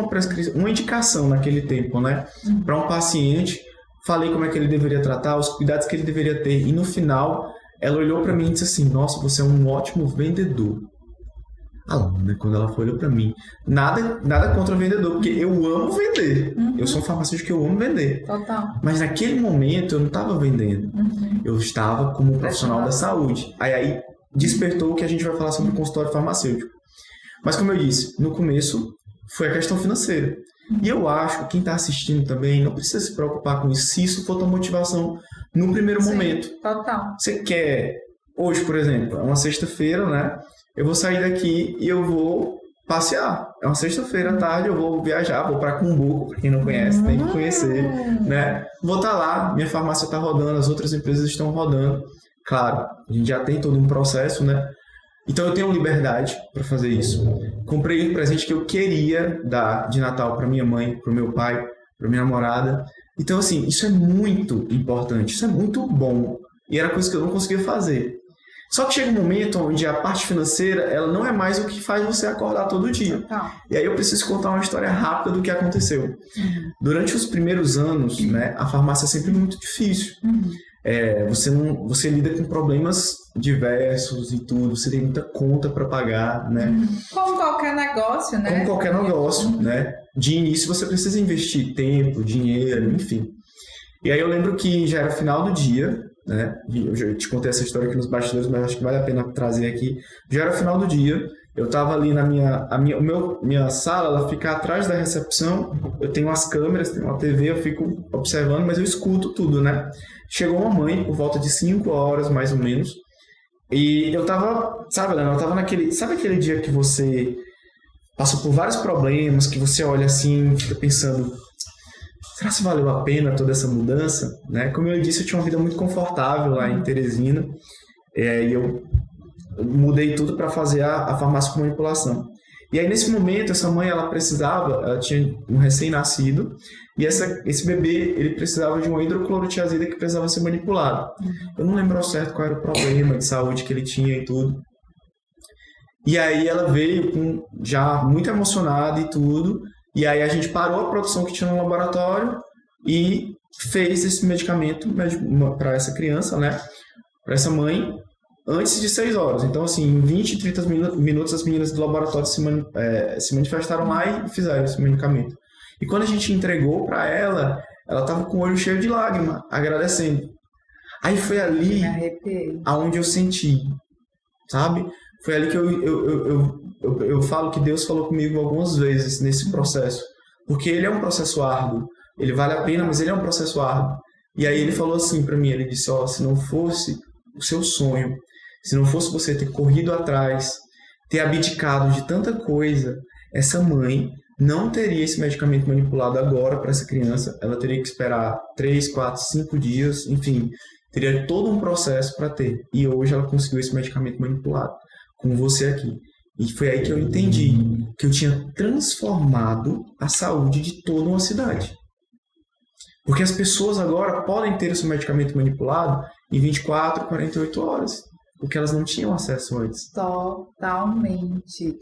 uma indicação naquele tempo, né? Para um paciente, falei como é que ele deveria tratar, os cuidados que ele deveria ter, e no final, ela olhou para mim e disse assim, nossa, você é um ótimo vendedor. Alana, quando ela olhou pra mim, nada contra o vendedor, porque eu amo vender. Eu sou um farmacêutico que eu amo vender. Total. Mas naquele momento eu não estava vendendo. Eu estava como profissional da saúde. Aí despertou o que a gente vai falar sobre o consultório farmacêutico. Mas como eu disse, no começo foi a questão financeira. E eu acho que quem está assistindo também não precisa se preocupar com isso, se isso for tua motivação no primeiro momento. Total. Você quer, hoje, por exemplo, é uma sexta-feira, né? Eu vou sair daqui e eu vou passear. É uma sexta-feira à tarde, eu vou viajar, vou para Cumbuco, para quem não conhece, tem que conhecer, né? Vou estar lá, minha farmácia está rodando, as outras empresas estão rodando. Claro, a gente já tem todo um processo, né? Então eu tenho liberdade para fazer isso. Comprei um presente que eu queria dar de Natal para minha mãe, para o meu pai, para minha namorada. Então assim, isso é muito importante, isso é muito bom. E era coisa que eu não conseguia fazer. Só que chega um momento onde a parte financeira, ela não é mais o que faz você acordar todo dia. E aí eu preciso contar uma história rápida do que aconteceu. Durante os primeiros anos, né, a farmácia é sempre muito difícil. Você lida com problemas diversos e tudo, você tem muita conta para pagar, né? Como qualquer negócio, né? Como qualquer negócio, né? De início você precisa investir tempo, dinheiro, enfim. E aí eu lembro que já era final do dia, né? Eu já te contei essa história aqui nos bastidores, mas acho que vale a pena trazer aqui. Já era final do dia, eu estava ali na minha sala, ela fica atrás da recepção, eu tenho as câmeras, tenho uma TV, eu fico observando, mas eu escuto tudo, né? Chegou uma mãe por volta de 5 horas, mais ou menos, e eu tava, sabe, Helena, eu tava sabe aquele dia que você passou por vários problemas, que você olha assim, fica pensando, será que valeu a pena toda essa mudança? Né? Como eu disse, eu tinha uma vida muito confortável lá em Teresina, e eu mudei tudo para fazer a farmácia com manipulação. E aí, nesse momento, essa mãe, ela tinha um recém-nascido, e esse bebê, ele precisava de uma hidroclorotiazida que precisava ser manipulado. Eu não lembro ao certo qual era o problema de saúde que ele tinha e tudo. E aí, ela veio já muito emocionada e tudo, e aí a gente parou a produção que tinha no laboratório e fez esse medicamento para essa criança, né? Para essa mãe, antes de 6 horas. Então, assim, em 20, 30 minutos, as meninas do laboratório se manifestaram lá e fizeram esse medicamento. E quando a gente entregou para ela, ela estava com o olho cheio de lágrima, agradecendo. Aí foi ali aonde eu senti, sabe? Foi ali que eu falo que Deus falou comigo algumas vezes nesse processo. Porque ele é um processo árduo. Ele vale a pena, mas ele é um processo árduo. E aí ele falou assim para mim, ele disse, se não fosse o seu sonho, se não fosse você ter corrido atrás, ter abdicado de tanta coisa, essa mãe não teria esse medicamento manipulado agora para essa criança. Ela teria que esperar 3, 4, 5 dias, enfim. Teria todo um processo para ter. E hoje ela conseguiu esse medicamento manipulado, com você aqui. E foi aí que eu entendi que eu tinha transformado a saúde de toda uma cidade. Porque as pessoas agora podem ter o seu medicamento manipulado em 24, 48 horas. Porque elas não tinham acesso antes. Totalmente.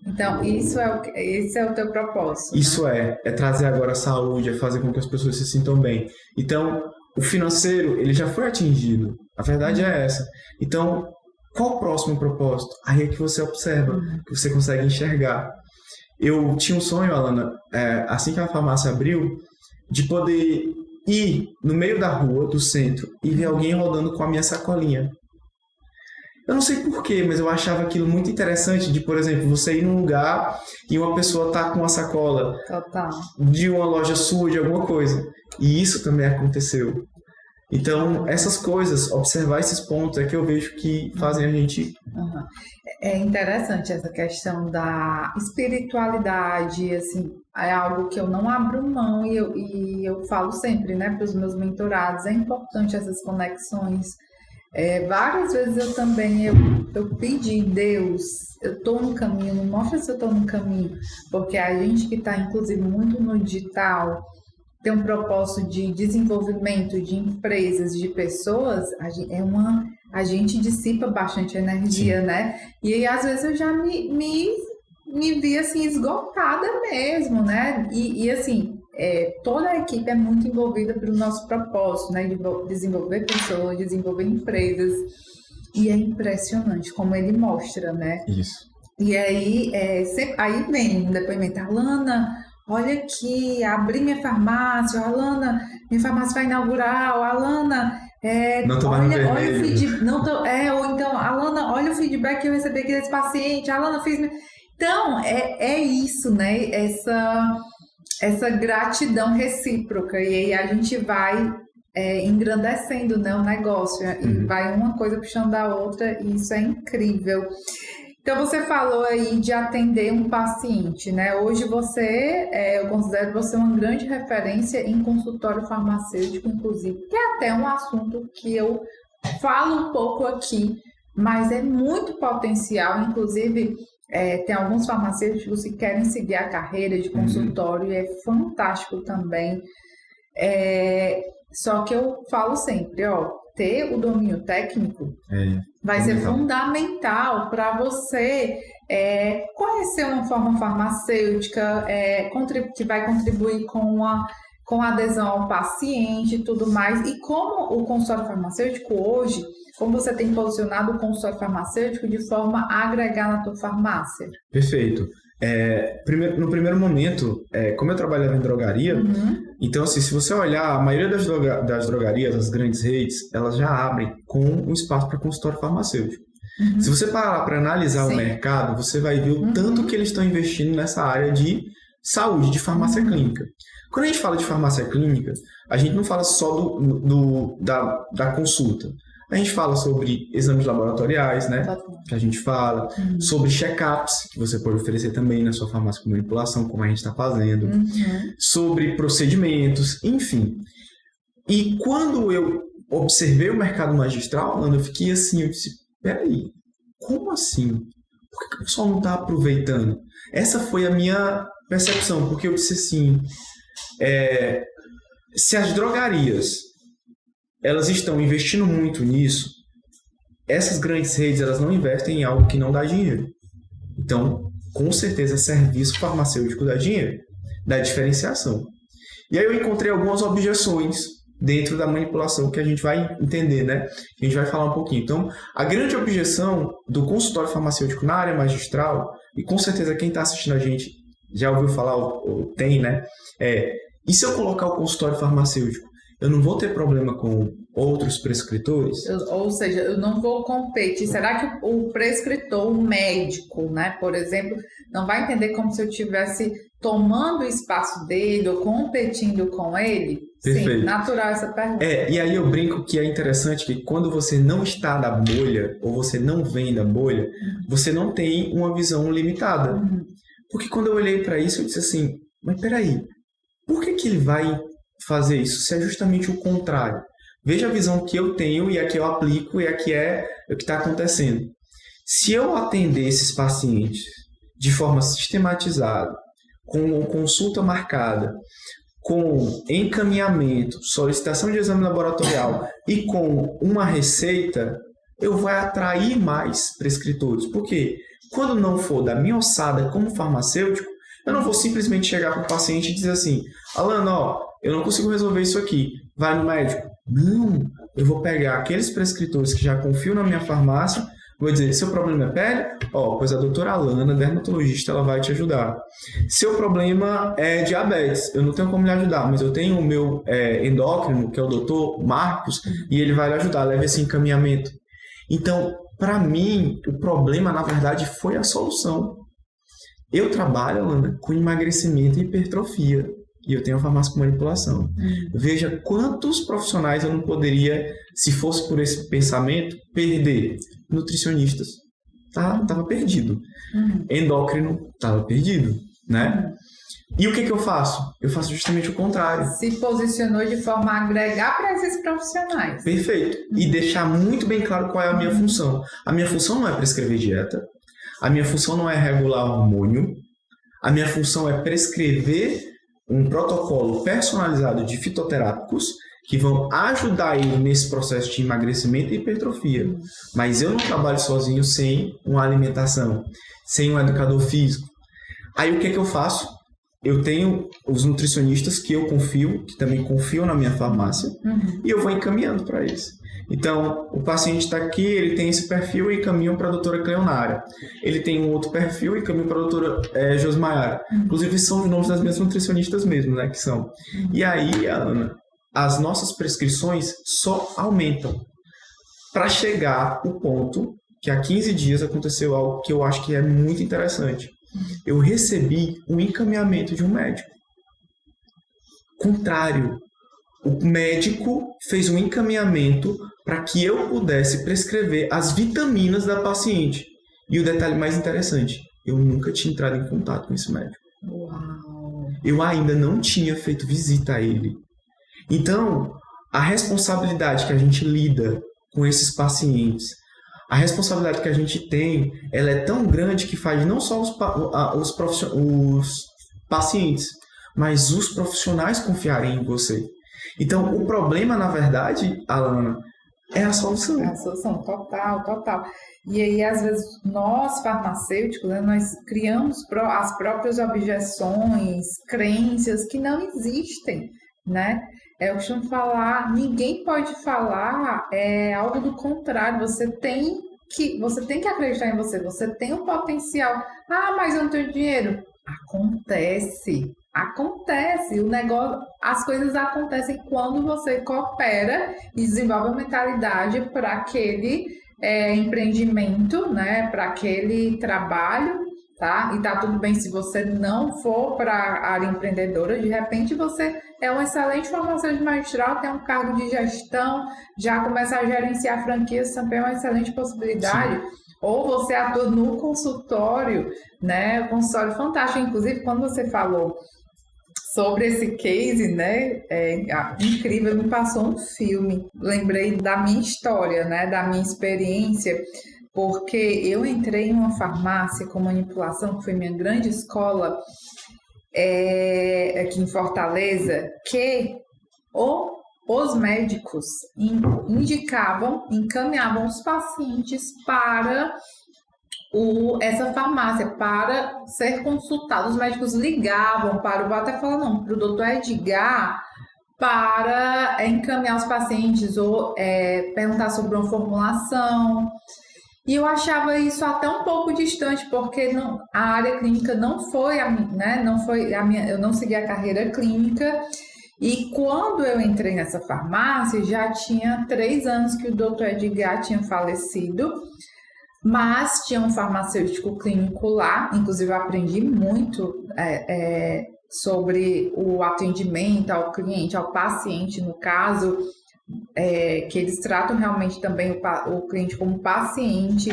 Então, esse é o teu propósito. Isso né? é trazer agora a saúde, é fazer com que as pessoas se sintam bem. Então, o financeiro, ele já foi atingido. A verdade é essa. Então, qual o próximo propósito? Aí é que você observa, que você consegue enxergar. Eu tinha um sonho, Alana, assim que a farmácia abriu, de poder ir no meio da rua, do centro, e ver alguém rodando com a minha sacolinha. Eu não sei porquê, mas eu achava aquilo muito interessante de, por exemplo, você ir num lugar e uma pessoa tá com uma sacola de uma loja sua, de alguma coisa. E isso também aconteceu. Então, essas coisas, observar esses pontos é que eu vejo que fazem a gente... É interessante essa questão da espiritualidade, assim, é algo que eu não abro mão e eu falo sempre, né, para os meus mentorados, é importante essas conexões. Várias vezes eu também eu pedi, Deus, eu estou no caminho, não mostra se eu estou no caminho, porque a gente que está, inclusive, muito no digital, tem um propósito de desenvolvimento de empresas, de pessoas, a gente dissipa bastante energia, Sim. né? E aí, às vezes, eu já me vi, assim, esgotada mesmo, né? E assim, toda a equipe é muito envolvida pelo nosso propósito, né? De desenvolver pessoas, desenvolver empresas. E é impressionante como ele mostra, né? Isso. E aí, aí vem um depoimento, Alana, olha aqui, abri minha farmácia, Alana, minha farmácia vai inaugurar, Alana, não tô mais no olha o feedback, ou então, Alana, olha o feedback que eu recebi aqui desse paciente, Alana fez... Então, é isso, né? Essa gratidão recíproca, e aí a gente vai engrandecendo, né, o negócio, e vai uma coisa puxando a outra, e isso é incrível. Então, você falou aí de atender um paciente, né? Hoje eu considero você uma grande referência em consultório farmacêutico, inclusive, que é até um assunto que eu falo um pouco aqui, mas é muito potencial, inclusive, tem alguns farmacêuticos que querem seguir a carreira de consultório, e é fantástico também. Só que eu falo sempre, ter o domínio técnico vai ser fundamental para você conhecer uma forma farmacêutica, que vai contribuir com a adesão ao paciente e tudo mais. E como o consultório farmacêutico hoje, como você tem posicionado o consultório farmacêutico de forma a agregar na tua farmácia? Perfeito. No primeiro momento, como eu trabalhava em drogaria, então assim, se você olhar, a maioria das drogarias, das grandes redes, elas já abrem com um espaço para consultório farmacêutico. Se você parar para analisar o mercado, você vai ver o tanto que eles estão investindo nessa área de saúde, de farmácia clínica. Quando a gente fala de farmácia clínica, a gente não fala só da consulta. A gente fala sobre exames laboratoriais, né? Que a gente fala, sobre check-ups, que você pode oferecer também na sua farmácia com manipulação, como a gente está fazendo, sobre procedimentos, enfim. E quando eu observei o mercado magistral, eu fiquei assim, eu disse, peraí, como assim? Por que o pessoal não está aproveitando? Essa foi a minha percepção, porque eu disse assim, se as drogarias elas estão investindo muito nisso, essas grandes redes elas não investem em algo que não dá dinheiro. Então, com certeza, serviço farmacêutico dá dinheiro, dá diferenciação. E aí eu encontrei algumas objeções dentro da manipulação que a gente vai entender, né? Que a gente vai falar um pouquinho. Então, a grande objeção do consultório farmacêutico na área magistral, e com certeza quem está assistindo a gente já ouviu falar ou tem, né? E se eu colocar o consultório farmacêutico, eu não vou ter problema com outros prescritores? Ou seja, eu não vou competir. Será que o prescritor, o médico, né, por exemplo, não vai entender como se eu estivesse tomando o espaço dele ou competindo com ele? Perfeito. Sim, natural essa pergunta. E aí eu brinco que é interessante que quando você não está na bolha ou você não vem da bolha, você não tem uma visão limitada. Porque quando eu olhei para isso, eu disse assim, mas peraí, por que ele vai fazer isso se é justamente o contrário? Veja a visão que eu tenho e a que eu aplico e a que é o que está acontecendo. Se eu atender esses pacientes de forma sistematizada, com consulta marcada, com encaminhamento, solicitação de exame laboratorial e com uma receita, eu vou atrair mais prescritores. Por quê? Quando não for da minha ossada como farmacêutico, eu não vou simplesmente chegar para o paciente e dizer assim, Alana, ó, eu não consigo resolver isso aqui, vai no médico. Não, eu vou pegar aqueles prescritores que já confiam na minha farmácia, vou dizer, seu problema é pele? Ó, pois a doutora Alana, dermatologista, ela vai te ajudar. Seu problema é diabetes, eu não tenho como lhe ajudar, mas eu tenho o meu endócrino, que é o doutor Marcos, e ele vai lhe ajudar, leve esse encaminhamento. Então, para mim, o problema, na verdade, foi a solução. Eu trabalho, Alana, com emagrecimento e hipertrofia. E eu tenho uma farmácia com manipulação. Veja quantos profissionais eu não poderia, se fosse por esse pensamento, perder. Nutricionistas. Tava perdido. Endócrino, tava perdido. Né? E o que eu faço? Eu faço justamente o contrário. Se posicionou de forma a agregar para esses profissionais. Perfeito. E deixar muito bem claro qual é a minha função. A minha função não é prescrever dieta. A minha função não é regular hormônio. A minha função é prescrever um protocolo personalizado de fitoterápicos que vão ajudar ele nesse processo de emagrecimento e hipertrofia. Mas eu não trabalho sozinho sem uma alimentação, sem um educador físico. Aí o que eu faço? Eu tenho os nutricionistas que eu confio, que também confiam na minha farmácia, e eu vou encaminhando para eles. Então, o paciente está aqui, ele tem esse perfil e encaminha para a doutora Cleonara. Ele tem um outro perfil e encaminha para a doutora Josmaiara. Inclusive, são os nomes das minhas nutricionistas mesmo, né? Que são. E aí, Ana, as nossas prescrições só aumentam para chegar ao ponto que há 15 dias aconteceu algo que eu acho que é muito interessante. Eu recebi um encaminhamento de um médico. Contrário. O médico fez um encaminhamento para que eu pudesse prescrever as vitaminas da paciente. E o detalhe mais interessante, eu nunca tinha entrado em contato com esse médico. Uau. Eu ainda não tinha feito visita a ele. Então, a responsabilidade que a gente lida com esses pacientes, a responsabilidade que a gente tem, ela é tão grande que faz não só os pacientes, mas os profissionais confiarem em você. Então, o problema, na verdade, Alana, é a solução. É a solução, total. E aí, às vezes, nós, farmacêuticos, né, nós criamos as próprias objeções, crenças que não existem, né? Eu costumo falar, ninguém pode falar algo do contrário. Você tem que acreditar em você, você tem um potencial. Ah, mas eu não tenho dinheiro. Acontece, o negócio, as coisas acontecem quando você coopera e desenvolve a mentalidade para aquele empreendimento, né, para aquele trabalho, tá? E tá tudo bem se você não for para a área empreendedora, de repente você é um excelente farmacêutico magistral, tem um cargo de gestão, já começa a gerenciar franquias, também é uma excelente possibilidade. Sim. Ou você atua no consultório, né? O consultório fantástico. Inclusive, quando você falou sobre esse case, né? Incrível, me passou um filme. Lembrei da minha história, né? Da minha experiência, porque eu entrei em uma farmácia com manipulação, que foi minha grande escola, aqui em Fortaleza, que os médicos encaminhavam os pacientes para essa farmácia, para ser consultados. Os médicos ligavam para o doutor Edgar, para encaminhar os pacientes ou perguntar sobre uma formulação. E eu achava isso até um pouco distante, porque a área clínica não foi a minha, eu não segui a carreira clínica. E quando eu entrei nessa farmácia, já tinha 3 anos que o Dr. Edgar tinha falecido, mas tinha um farmacêutico clínico lá. Inclusive, eu aprendi muito sobre o atendimento ao cliente, ao paciente, no caso, que eles tratam realmente também o cliente como paciente.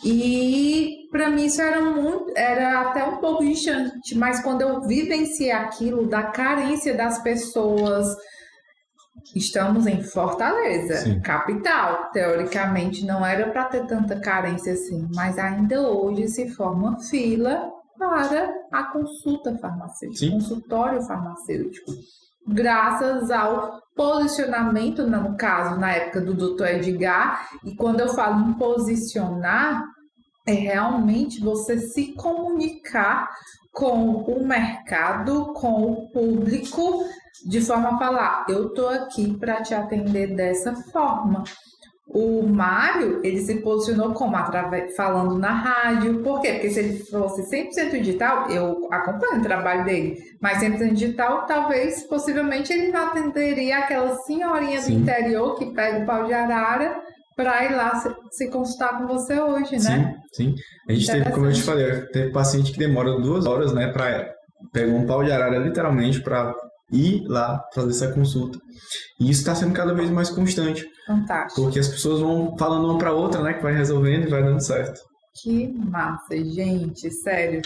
E para mim isso era até um pouco distante, mas quando eu vivenciei aquilo da carência das pessoas, Estamos em Fortaleza, Sim. capital. Teoricamente não era para ter tanta carência assim, mas ainda hoje se forma fila para a consulta farmacêutica, Sim. consultório farmacêutico. Graças ao posicionamento, no caso, na época do Dr. Edgar, e quando eu falo em posicionar, é realmente você se comunicar com o mercado, com o público, de forma a falar, eu estou aqui para te atender dessa forma. O Mário, ele se posicionou como? Falando na rádio. Por quê? Porque se ele fosse 100% digital, eu acompanho o trabalho dele, mas 100% digital, talvez, possivelmente, ele não atenderia aquela senhorinha do interior que pega o pau de arara para ir lá se consultar com você hoje, né? Sim. A gente teve, como eu te falei, teve paciente que demora 2 horas, né, para pegar um pau de arara, literalmente, para ir lá fazer essa consulta. E isso está sendo cada vez mais constante. Fantástico. Porque as pessoas vão falando uma para outra, né, que vai resolvendo e vai dando certo. Que massa, gente, sério,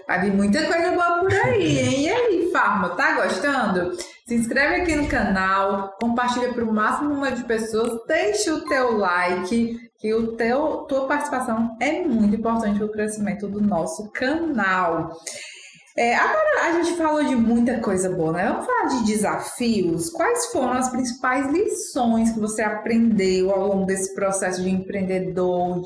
vai vir muita coisa boa por aí, hein? E aí, Farma, tá gostando? Se inscreve aqui no canal, compartilha para o máximo número de pessoas, deixa o teu like, que tua participação é muito importante para o crescimento do nosso canal. Agora a gente falou de muita coisa boa, né? Vamos falar de desafios. Quais foram as principais lições que você aprendeu ao longo desse processo de empreendedor,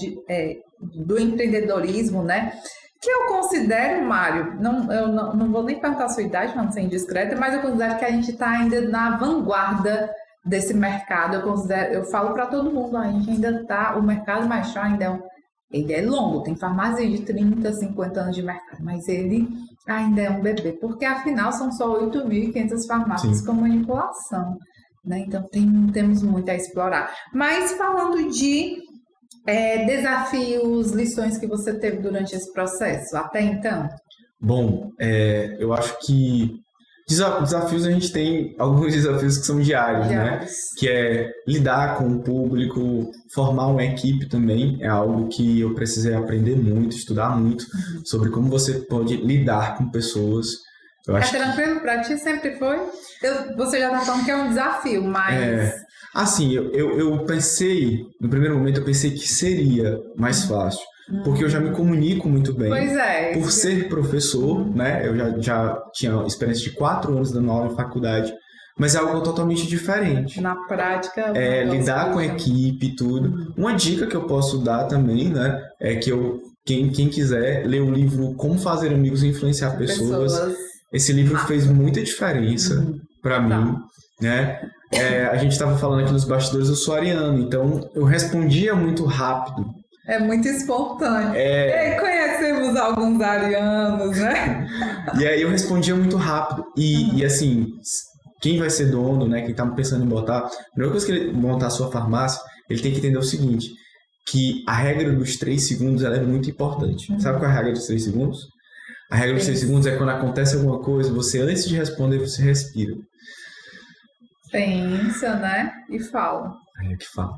do empreendedorismo, né? Que eu considero, Mário, eu não vou nem perguntar a sua idade, para não ser indiscreta, mas eu considero que a gente está ainda na vanguarda desse mercado. Eu falo para todo mundo, a gente ainda está, o mercado Marchal ainda ele é longo, tem farmácia de 30, 50 anos de mercado, mas ele ainda é um bebê, porque afinal são só 8.500 farmácias com manipulação, né? Então temos muito a explorar. Mas falando de desafios, lições que você teve durante esse processo, até então? Bom, eu acho que desafios, a gente tem alguns desafios que são diários, né? Que é lidar com o público, formar uma equipe também, é algo que eu precisei aprender muito, estudar muito sobre como você pode lidar com pessoas. Eu acho tranquilo? Pra ti sempre foi? Você já tá falando que é um desafio, mas... Assim, eu pensei, no primeiro momento eu pensei que seria mais fácil. Porque eu já me comunico muito bem. Pois é. Por ser professor, né? Eu já tinha experiência de 4 anos dando aula em faculdade. Mas é algo totalmente diferente. Na prática... lidar com a equipe e tudo. Uma dica que eu posso dar também, né? É que quem quiser ler o livro Como Fazer Amigos e Influenciar Pessoas. Esse livro fez muita diferença para mim, né? A gente estava falando aqui nos bastidores, eu sou ariano, então eu respondia muito rápido. É muito espontâneo. Conhecemos alguns arianos, né? E aí eu respondia muito rápido. E assim, quem vai ser dono, né? Quem tá pensando em botar... A primeira coisa que ele montar a sua farmácia, ele tem que entender o seguinte, que a regra dos 3 segundos ela é muito importante. Sabe qual é a regra dos 3 segundos? A regra dos 3 segundos é quando acontece alguma coisa, você antes de responder, você respira. Pensa, né? E fala. Aí é que fala.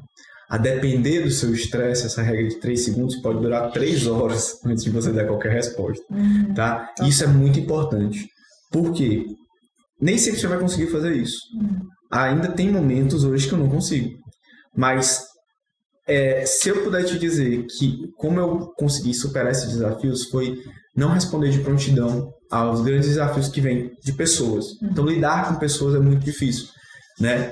A depender do seu estresse, essa regra de 3 segundos pode durar 3 horas antes de você dar qualquer resposta, tá? Isso é muito importante. Por quê? Nem sempre você vai conseguir fazer isso. Ainda tem momentos hoje que eu não consigo. Mas se eu puder te dizer que como eu consegui superar esses desafios foi não responder de prontidão aos grandes desafios que vêm de pessoas. Então, lidar com pessoas é muito difícil, né?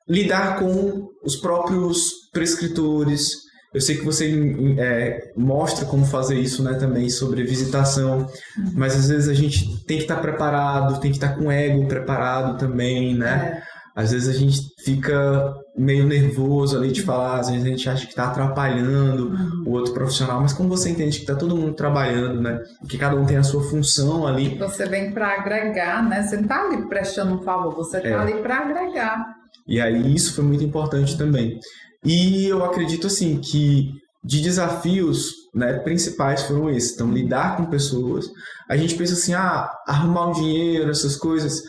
Lidar com os próprios prescritores. Eu sei que você mostra como fazer isso, né, também sobre visitação, mas às vezes a gente tem que estar preparado, tem que estar com o ego preparado também, né? Às vezes a gente fica meio nervoso ali de falar, às vezes a gente acha que está atrapalhando o outro profissional, mas como você entende que está todo mundo trabalhando, né? Que cada um tem a sua função ali. Você vem para agregar, né? Você não está ali prestando um favor, você está ali para agregar. E aí isso foi muito importante também. E eu acredito assim que de desafios, né, principais foram esses. Então, lidar com pessoas. A gente pensa assim, arrumar um dinheiro, essas coisas.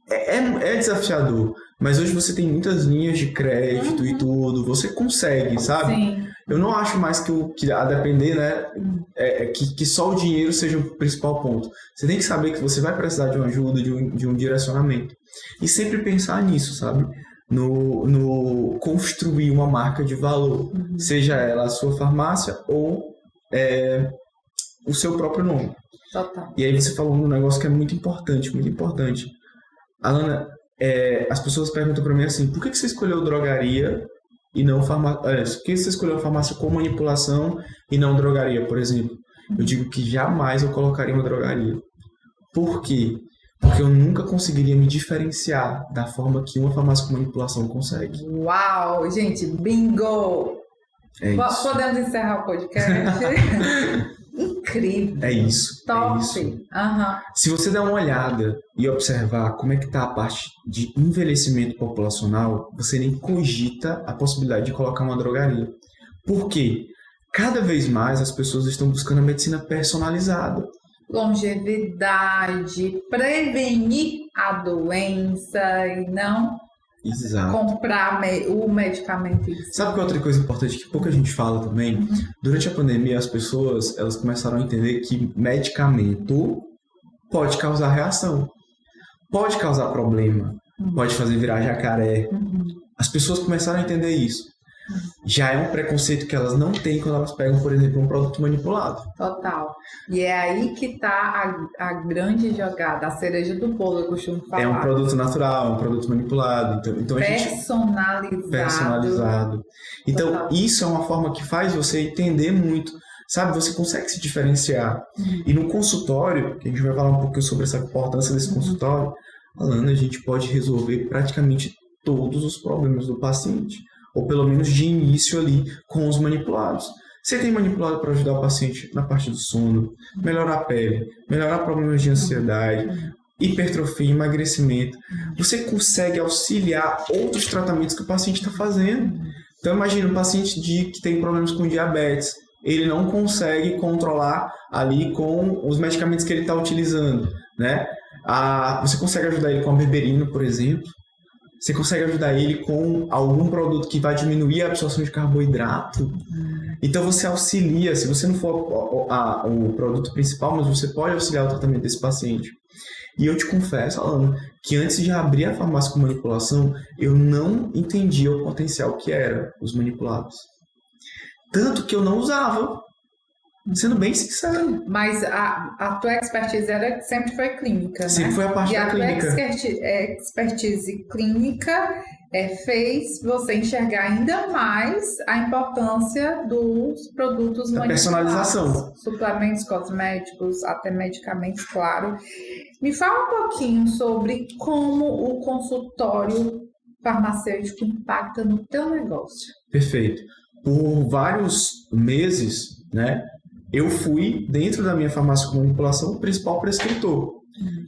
É desafiador. Mas hoje você tem muitas linhas de crédito e tudo. Você consegue, sabe? Sim. Eu não acho mais que a depender, né, que só o dinheiro seja o principal ponto. Você tem que saber que você vai precisar de uma ajuda, de um direcionamento. E sempre pensar nisso, sabe? No construir uma marca de valor, seja ela a sua farmácia ou o seu próprio nome. Total. E aí você falou um negócio que é muito importante, muito importante. Alana, as pessoas perguntam pra mim assim, por que você escolheu drogaria e não farmácia? Por que você escolheu farmácia com manipulação e não drogaria, por exemplo? Eu digo que jamais eu colocaria uma drogaria. Por quê? Porque eu nunca conseguiria me diferenciar da forma que uma farmácia com manipulação consegue. Uau, gente, bingo! É isso. Podemos encerrar o podcast? Incrível. É isso. Top. É isso. Uhum. Se você der uma olhada e observar como é que está a parte de envelhecimento populacional, você nem cogita a possibilidade de colocar uma drogaria. Por quê? Cada vez mais as pessoas estão buscando a medicina personalizada. Longevidade, prevenir a doença e não Exato. comprar o medicamento. Sabe que outra coisa importante que pouca gente fala também? Durante a pandemia, as pessoas elas começaram a entender que medicamento pode causar reação, pode causar problema, pode fazer virar jacaré. As pessoas começaram a entender isso. Já é um preconceito que elas não têm quando elas pegam, por exemplo, um produto manipulado. Total. E é aí que está a grande jogada, a cereja do bolo, eu costumo falar. É um produto natural, é um produto manipulado. Então a gente... Personalizado. Então, total. Isso é uma forma que faz você entender muito. Sabe, você consegue se diferenciar. E no consultório, que a gente vai falar um pouquinho sobre essa importância desse consultório, Alana, a gente pode resolver praticamente todos os problemas do paciente. Ou pelo menos de início ali com os manipulados. Você tem manipulado para ajudar o paciente na parte do sono, melhorar a pele, melhorar problemas de ansiedade, hipertrofia, emagrecimento. Você consegue auxiliar outros tratamentos que o paciente está fazendo. Então imagina um paciente que tem problemas com diabetes. Ele não consegue controlar ali com os medicamentos que ele está utilizando, né? Você consegue ajudar ele com a berberina, por exemplo. Você consegue ajudar ele com algum produto que vai diminuir a absorção de carboidrato. Então você auxilia, se você não for o produto principal, mas você pode auxiliar o tratamento desse paciente. E eu te confesso, Alana, que antes de abrir a farmácia com manipulação, eu não entendia o potencial que era os manipulados. Tanto que eu não usava. Sendo bem sincero. Mas a tua expertise sempre foi clínica, né? Sempre foi a parte da clínica. E a tua expertise clínica fez você enxergar ainda mais a importância dos produtos manipulados. Personalização. Suplementos cosméticos, até medicamentos, claro. Me fala um pouquinho sobre como o consultório farmacêutico impacta no teu negócio. Perfeito. Por vários meses, né? Eu fui, dentro da minha farmácia com manipulação, o principal prescritor.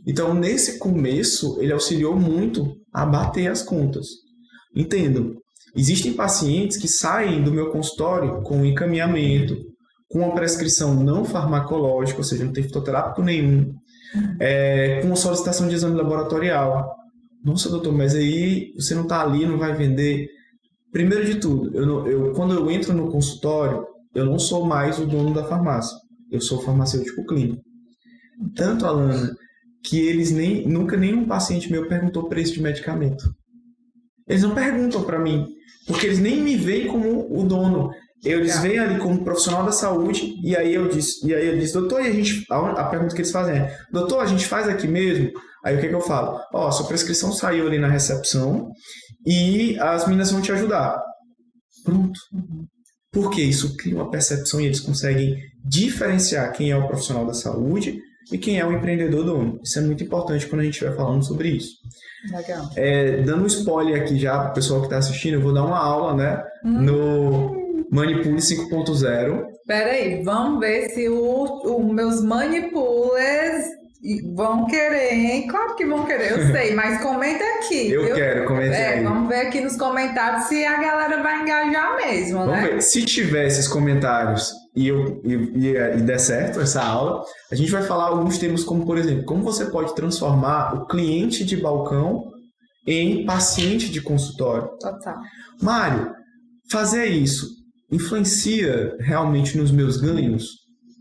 Então, nesse começo, ele auxiliou muito a bater as contas. Entendam, existem pacientes que saem do meu consultório com encaminhamento, com uma prescrição não farmacológica, ou seja, não tem fitoterápico nenhum, com solicitação de exame laboratorial. Nossa, doutor, mas aí você não está ali, não vai vender. Primeiro de tudo, quando eu entro no consultório, eu não sou mais o dono da farmácia. Eu sou farmacêutico clínico. Tanto, Alana, que eles nunca nenhum paciente meu perguntou preço de medicamento. Eles não perguntam para mim, porque eles nem me veem como o dono. Eles veem ali como profissional da saúde, e aí eu disse, doutor, e a pergunta que eles fazem é, doutor, a gente faz aqui mesmo? Aí o que eu falo? Sua prescrição saiu ali na recepção e as meninas vão te ajudar. Pronto. Porque isso cria uma percepção e eles conseguem diferenciar quem é o profissional da saúde e quem é o empreendedor dono. Isso é muito importante quando a gente vai falando sobre isso. Legal. Dando um spoiler aqui já para o pessoal que está assistindo, eu vou dar uma aula, né, no Manipule 5.0. Peraí, vamos ver se os meus manipulers vão querer, hein? Claro que vão querer, eu sei, mas comenta aqui. Eu quero, comenta aí. Vamos ver aqui nos comentários se a galera vai engajar mesmo, né? Vamos ver. Se tiver esses comentários e der certo essa aula, a gente vai falar alguns temas como, por exemplo, como você pode transformar o cliente de balcão em paciente de consultório. Total. Mário, fazer isso influencia realmente nos meus ganhos?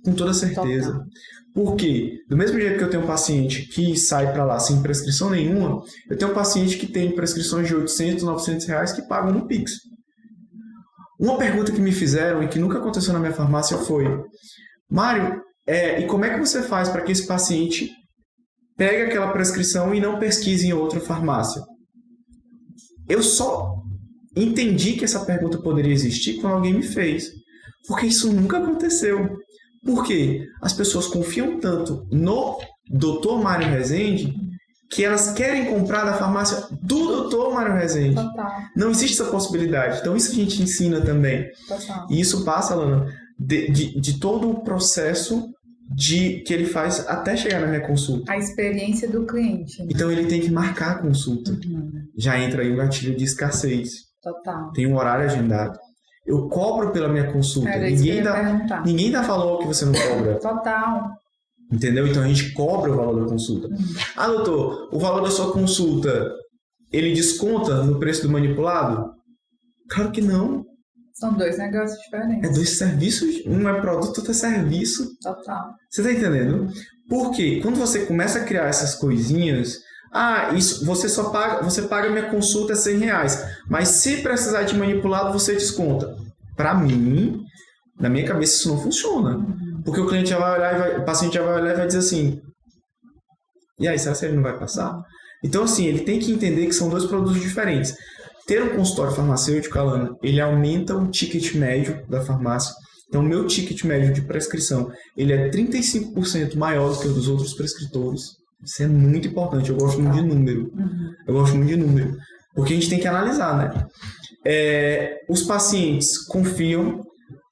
Com toda certeza. Total. Por quê? Do mesmo jeito que eu tenho um paciente que sai para lá sem prescrição nenhuma, eu tenho um paciente que tem prescrições de 800, 900 reais que pagam no Pix. Uma pergunta que me fizeram e que nunca aconteceu na minha farmácia foi: Mário, e como é que você faz para que esse paciente pegue aquela prescrição e não pesquise em outra farmácia? Eu só entendi que essa pergunta poderia existir quando alguém me fez, porque isso nunca aconteceu. Por quê? As pessoas confiam tanto no Dr. Mário Rezende que elas querem comprar da farmácia do Dr. Mário Rezende. Total. Não existe essa possibilidade. Então isso a gente ensina também. Total. E isso passa, Alana, de todo o processo que ele faz até chegar na minha consulta. A experiência do cliente. Né? Então ele tem que marcar a consulta. Já entra aí um gatilho de escassez. Total. Tem um horário agendado. Eu cobro pela minha consulta. Ninguém dá valor que você não cobra. Total. Entendeu? Então a gente cobra o valor da consulta. Ah, doutor, o valor da sua consulta, ele desconta no preço do manipulado? Claro que não. São dois negócios diferentes. É dois serviços, um é produto, outro é serviço. Total. Você tá entendendo? Porque quando você começa a criar essas coisinhas, isso, você paga minha consulta R$100, mas se precisar de manipulado, você desconta. Pra mim, na minha cabeça, isso não funciona. Porque o cliente já vai olhar, o paciente já vai olhar e vai dizer assim: e aí, será que ele não vai passar? Então, assim, ele tem que entender que são dois produtos diferentes. Ter um consultório farmacêutico, Alana, ele aumenta o ticket médio da farmácia. Então, o meu ticket médio de prescrição, ele é 35% maior do que o dos outros prescritores. Isso é muito importante. Eu gosto muito de número. Porque a gente tem que analisar, né? Os pacientes confiam.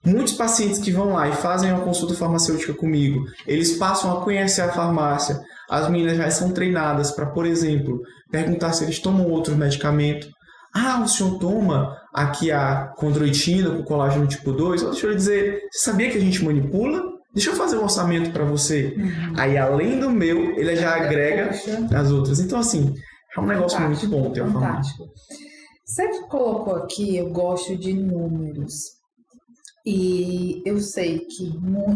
Muitos pacientes que vão lá e fazem uma consulta farmacêutica comigo, eles passam a conhecer a farmácia. As meninas já são treinadas para, por exemplo, perguntar se eles tomam outro medicamento. O senhor toma aqui a condroitina com colágeno tipo 2? Deixa eu lhe dizer, você sabia que a gente manipula? Deixa eu fazer um orçamento para você. Aí, além do meu, ele já agrega as outras. Então, assim, é um negócio muito bom ter uma farmácia. Você colocou aqui, eu gosto de números. E eu sei que,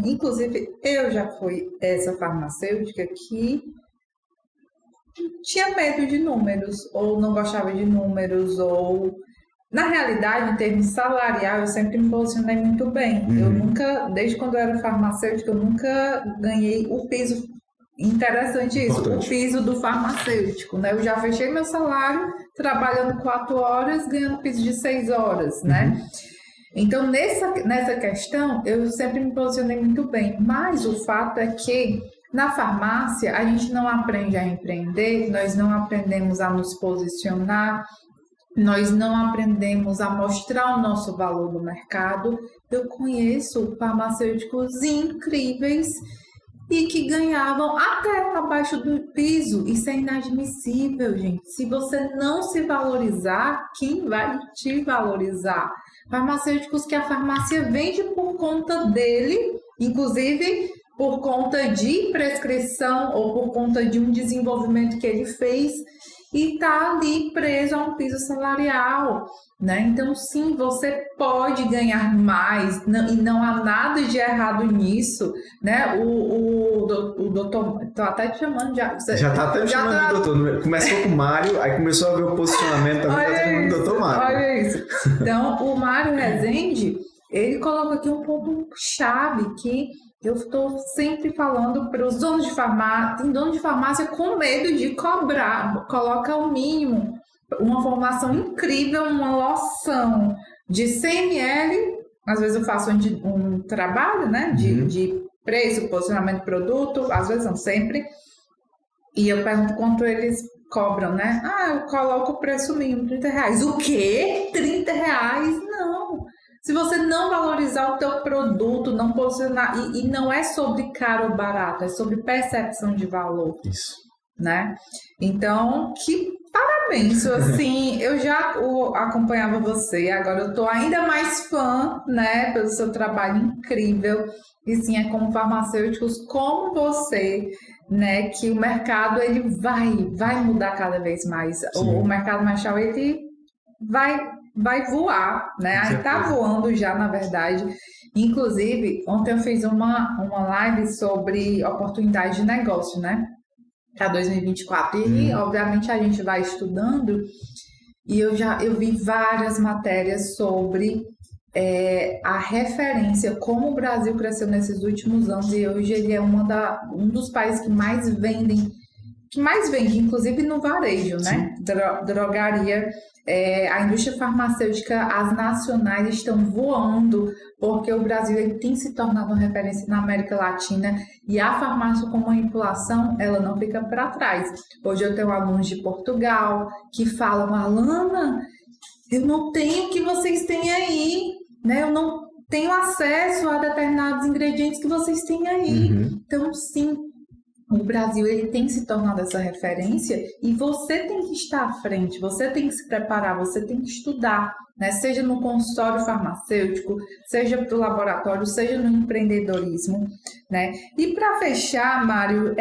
inclusive, eu já fui essa farmacêutica que tinha medo de números, ou não gostava de números, ou... Na realidade, em termos salarial, eu sempre me posicionei muito bem. Eu nunca, desde quando eu era farmacêutica, eu nunca ganhei o piso. Interessante isso, o piso do farmacêutico, né? Eu já fechei meu salário trabalhando 4 horas, ganhando piso de 6 horas, né? Então, nessa questão, eu sempre me posicionei muito bem. Mas o fato é que, na farmácia, a gente não aprende a empreender, nós não aprendemos a nos posicionar, nós não aprendemos a mostrar o nosso valor no mercado. Eu conheço farmacêuticos incríveis e que ganhavam até abaixo do piso. Isso é inadmissível, gente. Se você não se valorizar, quem vai te valorizar? Farmacêuticos que a farmácia vende por conta dele, inclusive por conta de prescrição ou por conta de um desenvolvimento que ele fez, e está ali preso a um piso salarial, né? Então, sim, você pode ganhar mais, e não há nada de errado nisso, né? O doutor, estou até te chamando já. Já está até me chamando de doutor. Começou com o Mário, aí começou a ver o posicionamento, também está chamando de doutor Mário. Olha isso. Então, o Mário Rezende, ele coloca aqui um ponto-chave que eu estou sempre falando para os donos de farmácia. Tem dono de farmácia com medo de cobrar, coloca o mínimo, uma formação incrível, uma loção de 100 ml. Às vezes eu faço um trabalho, né, de preço, posicionamento de produto, às vezes não sempre. E eu pergunto quanto eles cobram, né? Eu coloco o preço mínimo, R$30. O quê? R$30? Não! Se você não valorizar o teu produto, não posicionar... E não é sobre caro ou barato, é sobre percepção de valor. Isso. Né? Então, que parabéns! Assim, eu já acompanhava você, agora eu tô ainda mais fã, né? Pelo seu trabalho incrível. E sim, é como farmacêuticos como você, né? Que o mercado, ele vai mudar cada vez mais. O mercado marginal, ele vai vai voar, né? Aí tá voando já, na verdade. Inclusive, ontem eu fiz uma live sobre oportunidade de negócio, né? Para 2024. E, obviamente, a gente vai estudando e eu vi várias matérias sobre a referência, como o Brasil cresceu nesses últimos anos, e hoje ele é um dos países que mais vende, inclusive no varejo, né? Drogaria, a indústria farmacêutica, as nacionais estão voando, porque o Brasil ele tem se tornado uma referência na América Latina, e a farmácia com manipulação, ela não fica para trás. Hoje eu tenho alunos de Portugal que falam: Alana, eu não tenho o que vocês têm aí, né? Eu não tenho acesso a determinados ingredientes que vocês têm aí. Então, sim, o Brasil ele tem se tornado essa referência, e você tem que estar à frente, você tem que se preparar, você tem que estudar, né? Seja no consultório farmacêutico, seja para o laboratório, seja no empreendedorismo, né? E para fechar, Mário,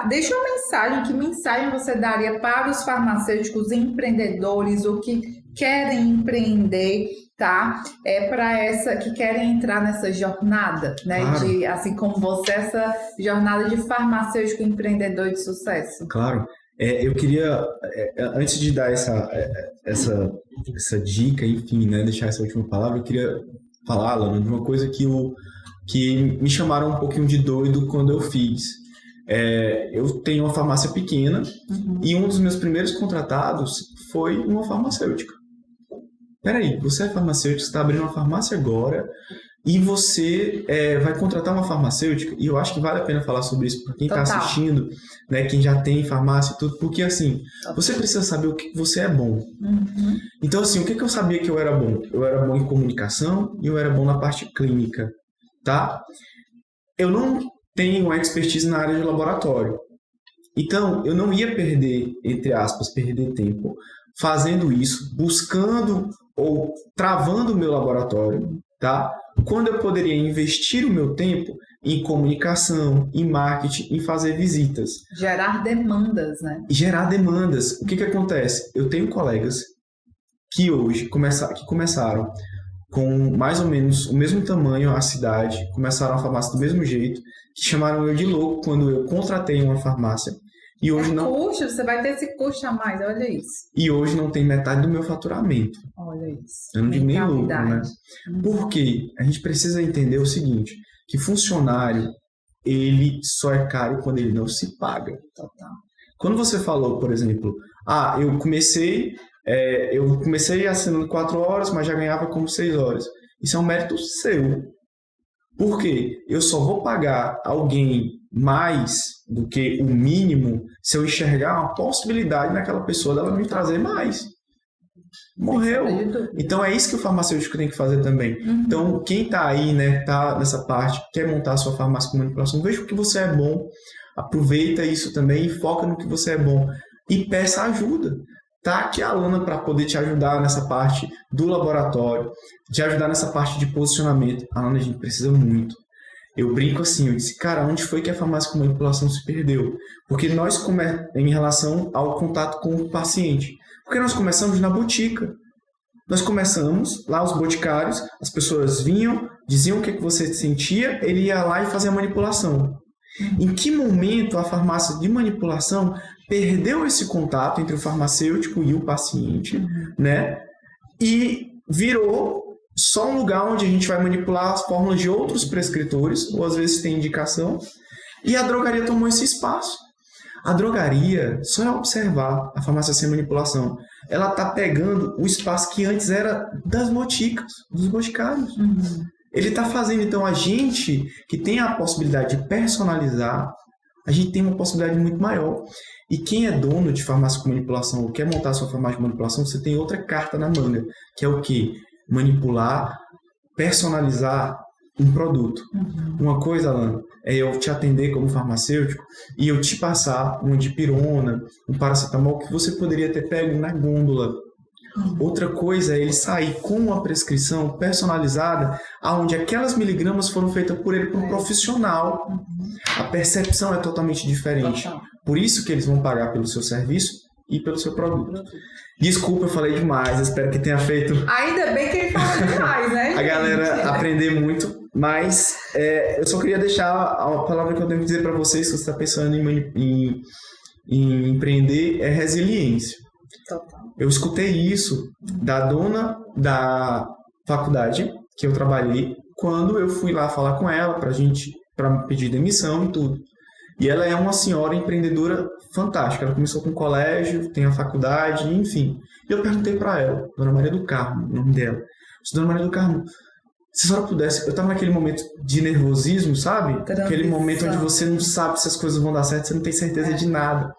deixa uma mensagem. Que mensagem você daria para os farmacêuticos empreendedores ou que querem empreender, tá? Para que querem entrar nessa jornada, né? Claro. Assim como você, essa jornada de farmacêutico empreendedor de sucesso. Claro. Eu queria, antes de dar essa dica, enfim, né, deixar essa última palavra, eu queria falar, Alana, de uma coisa que me chamaram um pouquinho de doido quando eu fiz. Eu tenho uma farmácia pequena, e um dos meus primeiros contratados foi uma farmacêutica. Peraí, você é farmacêutico, você está abrindo uma farmácia agora, e você vai contratar uma farmacêutica, e eu acho que vale a pena falar sobre isso para quem está assistindo, né, quem já tem farmácia e tudo, porque assim, você precisa saber o que você é bom. Então assim, o que eu sabia que eu era bom? Eu era bom em comunicação e eu era bom na parte clínica, tá? Eu não tenho expertise na área de laboratório, então eu não ia perder, entre aspas, perder tempo fazendo isso, buscando ou travando o meu laboratório, tá? Quando eu poderia investir o meu tempo em comunicação, em marketing, em fazer visitas. Gerar demandas, né? Gerar demandas. O que acontece? Eu tenho colegas que hoje começaram com mais ou menos o mesmo tamanho a cidade, começaram a farmácia do mesmo jeito, que chamaram eu de louco quando eu contratei uma farmácia. E hoje custo, você vai ter esse custo a mais, olha isso. E hoje não tem metade do meu faturamento. Olha isso. Eu não digo nem lucro, né? Porque a gente precisa entender o seguinte, que funcionário, ele só é caro quando ele não se paga. Total. Quando você falou, por exemplo, eu comecei assinando 4 horas, mas já ganhava como 6 horas. Isso é um mérito seu. Por quê? Eu só vou pagar alguém mais do que o mínimo se eu enxergar uma possibilidade naquela pessoa dela me trazer mais. Morreu. Então é isso que o farmacêutico tem que fazer também. Então quem está aí, né, tá nessa parte, quer montar a sua farmácia com manipulação, veja o que você é bom, aproveita isso também e foca no que você é bom e peça ajuda. Tá aqui a Alana para poder te ajudar nessa parte do laboratório, te ajudar nessa parte de posicionamento. Alana, a gente precisa muito. Eu brinco assim, eu disse, cara, onde foi que a farmácia com manipulação se perdeu? Porque nós, em relação ao contato com o paciente, porque nós começamos na botica. Nós começamos lá, os boticários, as pessoas vinham, diziam o que você sentia, ele ia lá e fazia a manipulação. Em que momento a farmácia de manipulação perdeu esse contato entre o farmacêutico e o paciente, né? E virou só um lugar onde a gente vai manipular as fórmulas de outros prescritores, ou às vezes tem indicação, e a drogaria tomou esse espaço. A drogaria, só é observar a farmácia sem manipulação, ela está pegando o espaço que antes era das boticas, dos boticários. Ele está fazendo, então, a gente que tem a possibilidade de personalizar, a gente tem uma possibilidade muito maior. E quem é dono de farmácia com manipulação ou quer montar sua farmácia com manipulação, você tem outra carta na manga, que é o quê? Manipular, personalizar um produto. Uma coisa, Alana, é eu te atender como farmacêutico e eu te passar uma dipirona, um paracetamol que você poderia ter pego na gôndola. Outra coisa é ele sair com uma prescrição personalizada, onde aquelas miligramas foram feitas por ele, por um profissional. A percepção é totalmente diferente. Por isso que eles vão pagar pelo seu serviço e pelo seu produto. Desculpa, eu falei demais, espero que tenha feito Ainda bem que ele fala demais, né, gente? a galera aprender muito, mas eu só queria deixar a palavra que eu devo dizer para vocês, se você está pensando em empreender, é resiliência. Total. Eu escutei isso da dona da faculdade que eu trabalhei quando eu fui lá falar com ela para pedir demissão e tudo. E ela é uma senhora empreendedora fantástica. Ela começou com o colégio, tem a faculdade, enfim. E eu perguntei para ela, Dona Maria do Carmo, o nome dela. Dona Maria do Carmo, se a senhora pudesse... Eu estava naquele momento de nervosismo, sabe? Transição. Aquele momento onde você não sabe se as coisas vão dar certo, você não tem certeza de nada.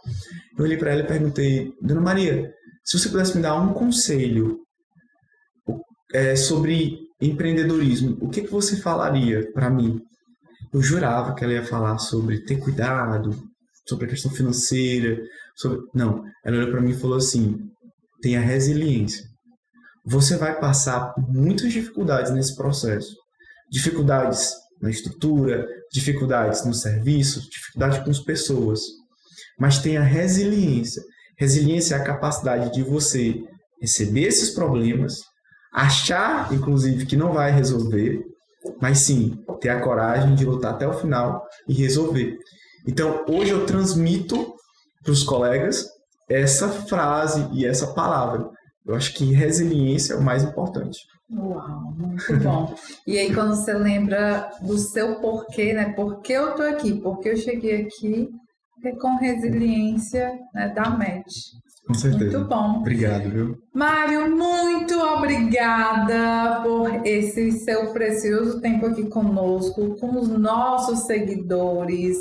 Eu olhei para ela e perguntei, Dona Maria, se você pudesse me dar um conselho sobre empreendedorismo, o que você falaria para mim? Eu jurava que ela ia falar sobre ter cuidado, sobre a questão financeira, Não, ela olhou para mim e falou assim, tenha resiliência. Você vai passar por muitas dificuldades nesse processo. Dificuldades na estrutura, dificuldades no serviço, dificuldades com as pessoas. Mas tenha resiliência. Resiliência é a capacidade de você receber esses problemas, achar, inclusive, que não vai resolver, mas sim, ter a coragem de lutar até o final e resolver. Então, hoje eu transmito para os colegas essa frase e essa palavra. Eu acho que resiliência é o mais importante. Uau, muito bom. E aí, quando você lembra do seu porquê, né? Por que eu tô aqui? Por que eu cheguei aqui? É com resiliência, né, da MET. Com certeza. Muito bom. Obrigado, viu? Mário, muito obrigada por esse seu precioso tempo aqui conosco, com os nossos seguidores.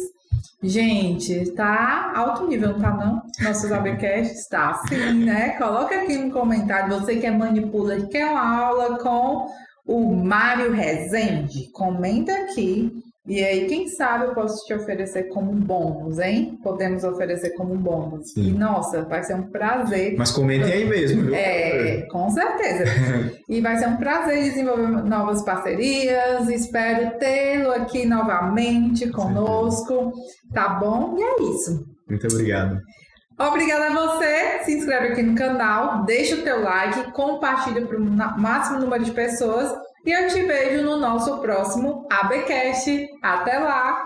Gente, tá alto nível, não tá não? Nossos ABcasts tá sim, né? Coloca aqui no comentário, você que é manipulador, quer uma aula com o Mário Rezende? Comenta aqui. E aí, quem sabe eu posso te oferecer como bônus, hein? Podemos oferecer como bônus. Sim. E, nossa, vai ser um prazer. Mas comentem aí mesmo, viu? Com certeza. E vai ser um prazer desenvolver novas parcerias. Espero tê-lo aqui novamente conosco. Tá bom? E é isso. Muito obrigado. Obrigada a você. Se inscreve aqui no canal, deixa o teu like, compartilha para o máximo número de pessoas. E eu te vejo no nosso próximo ABcast. Até lá!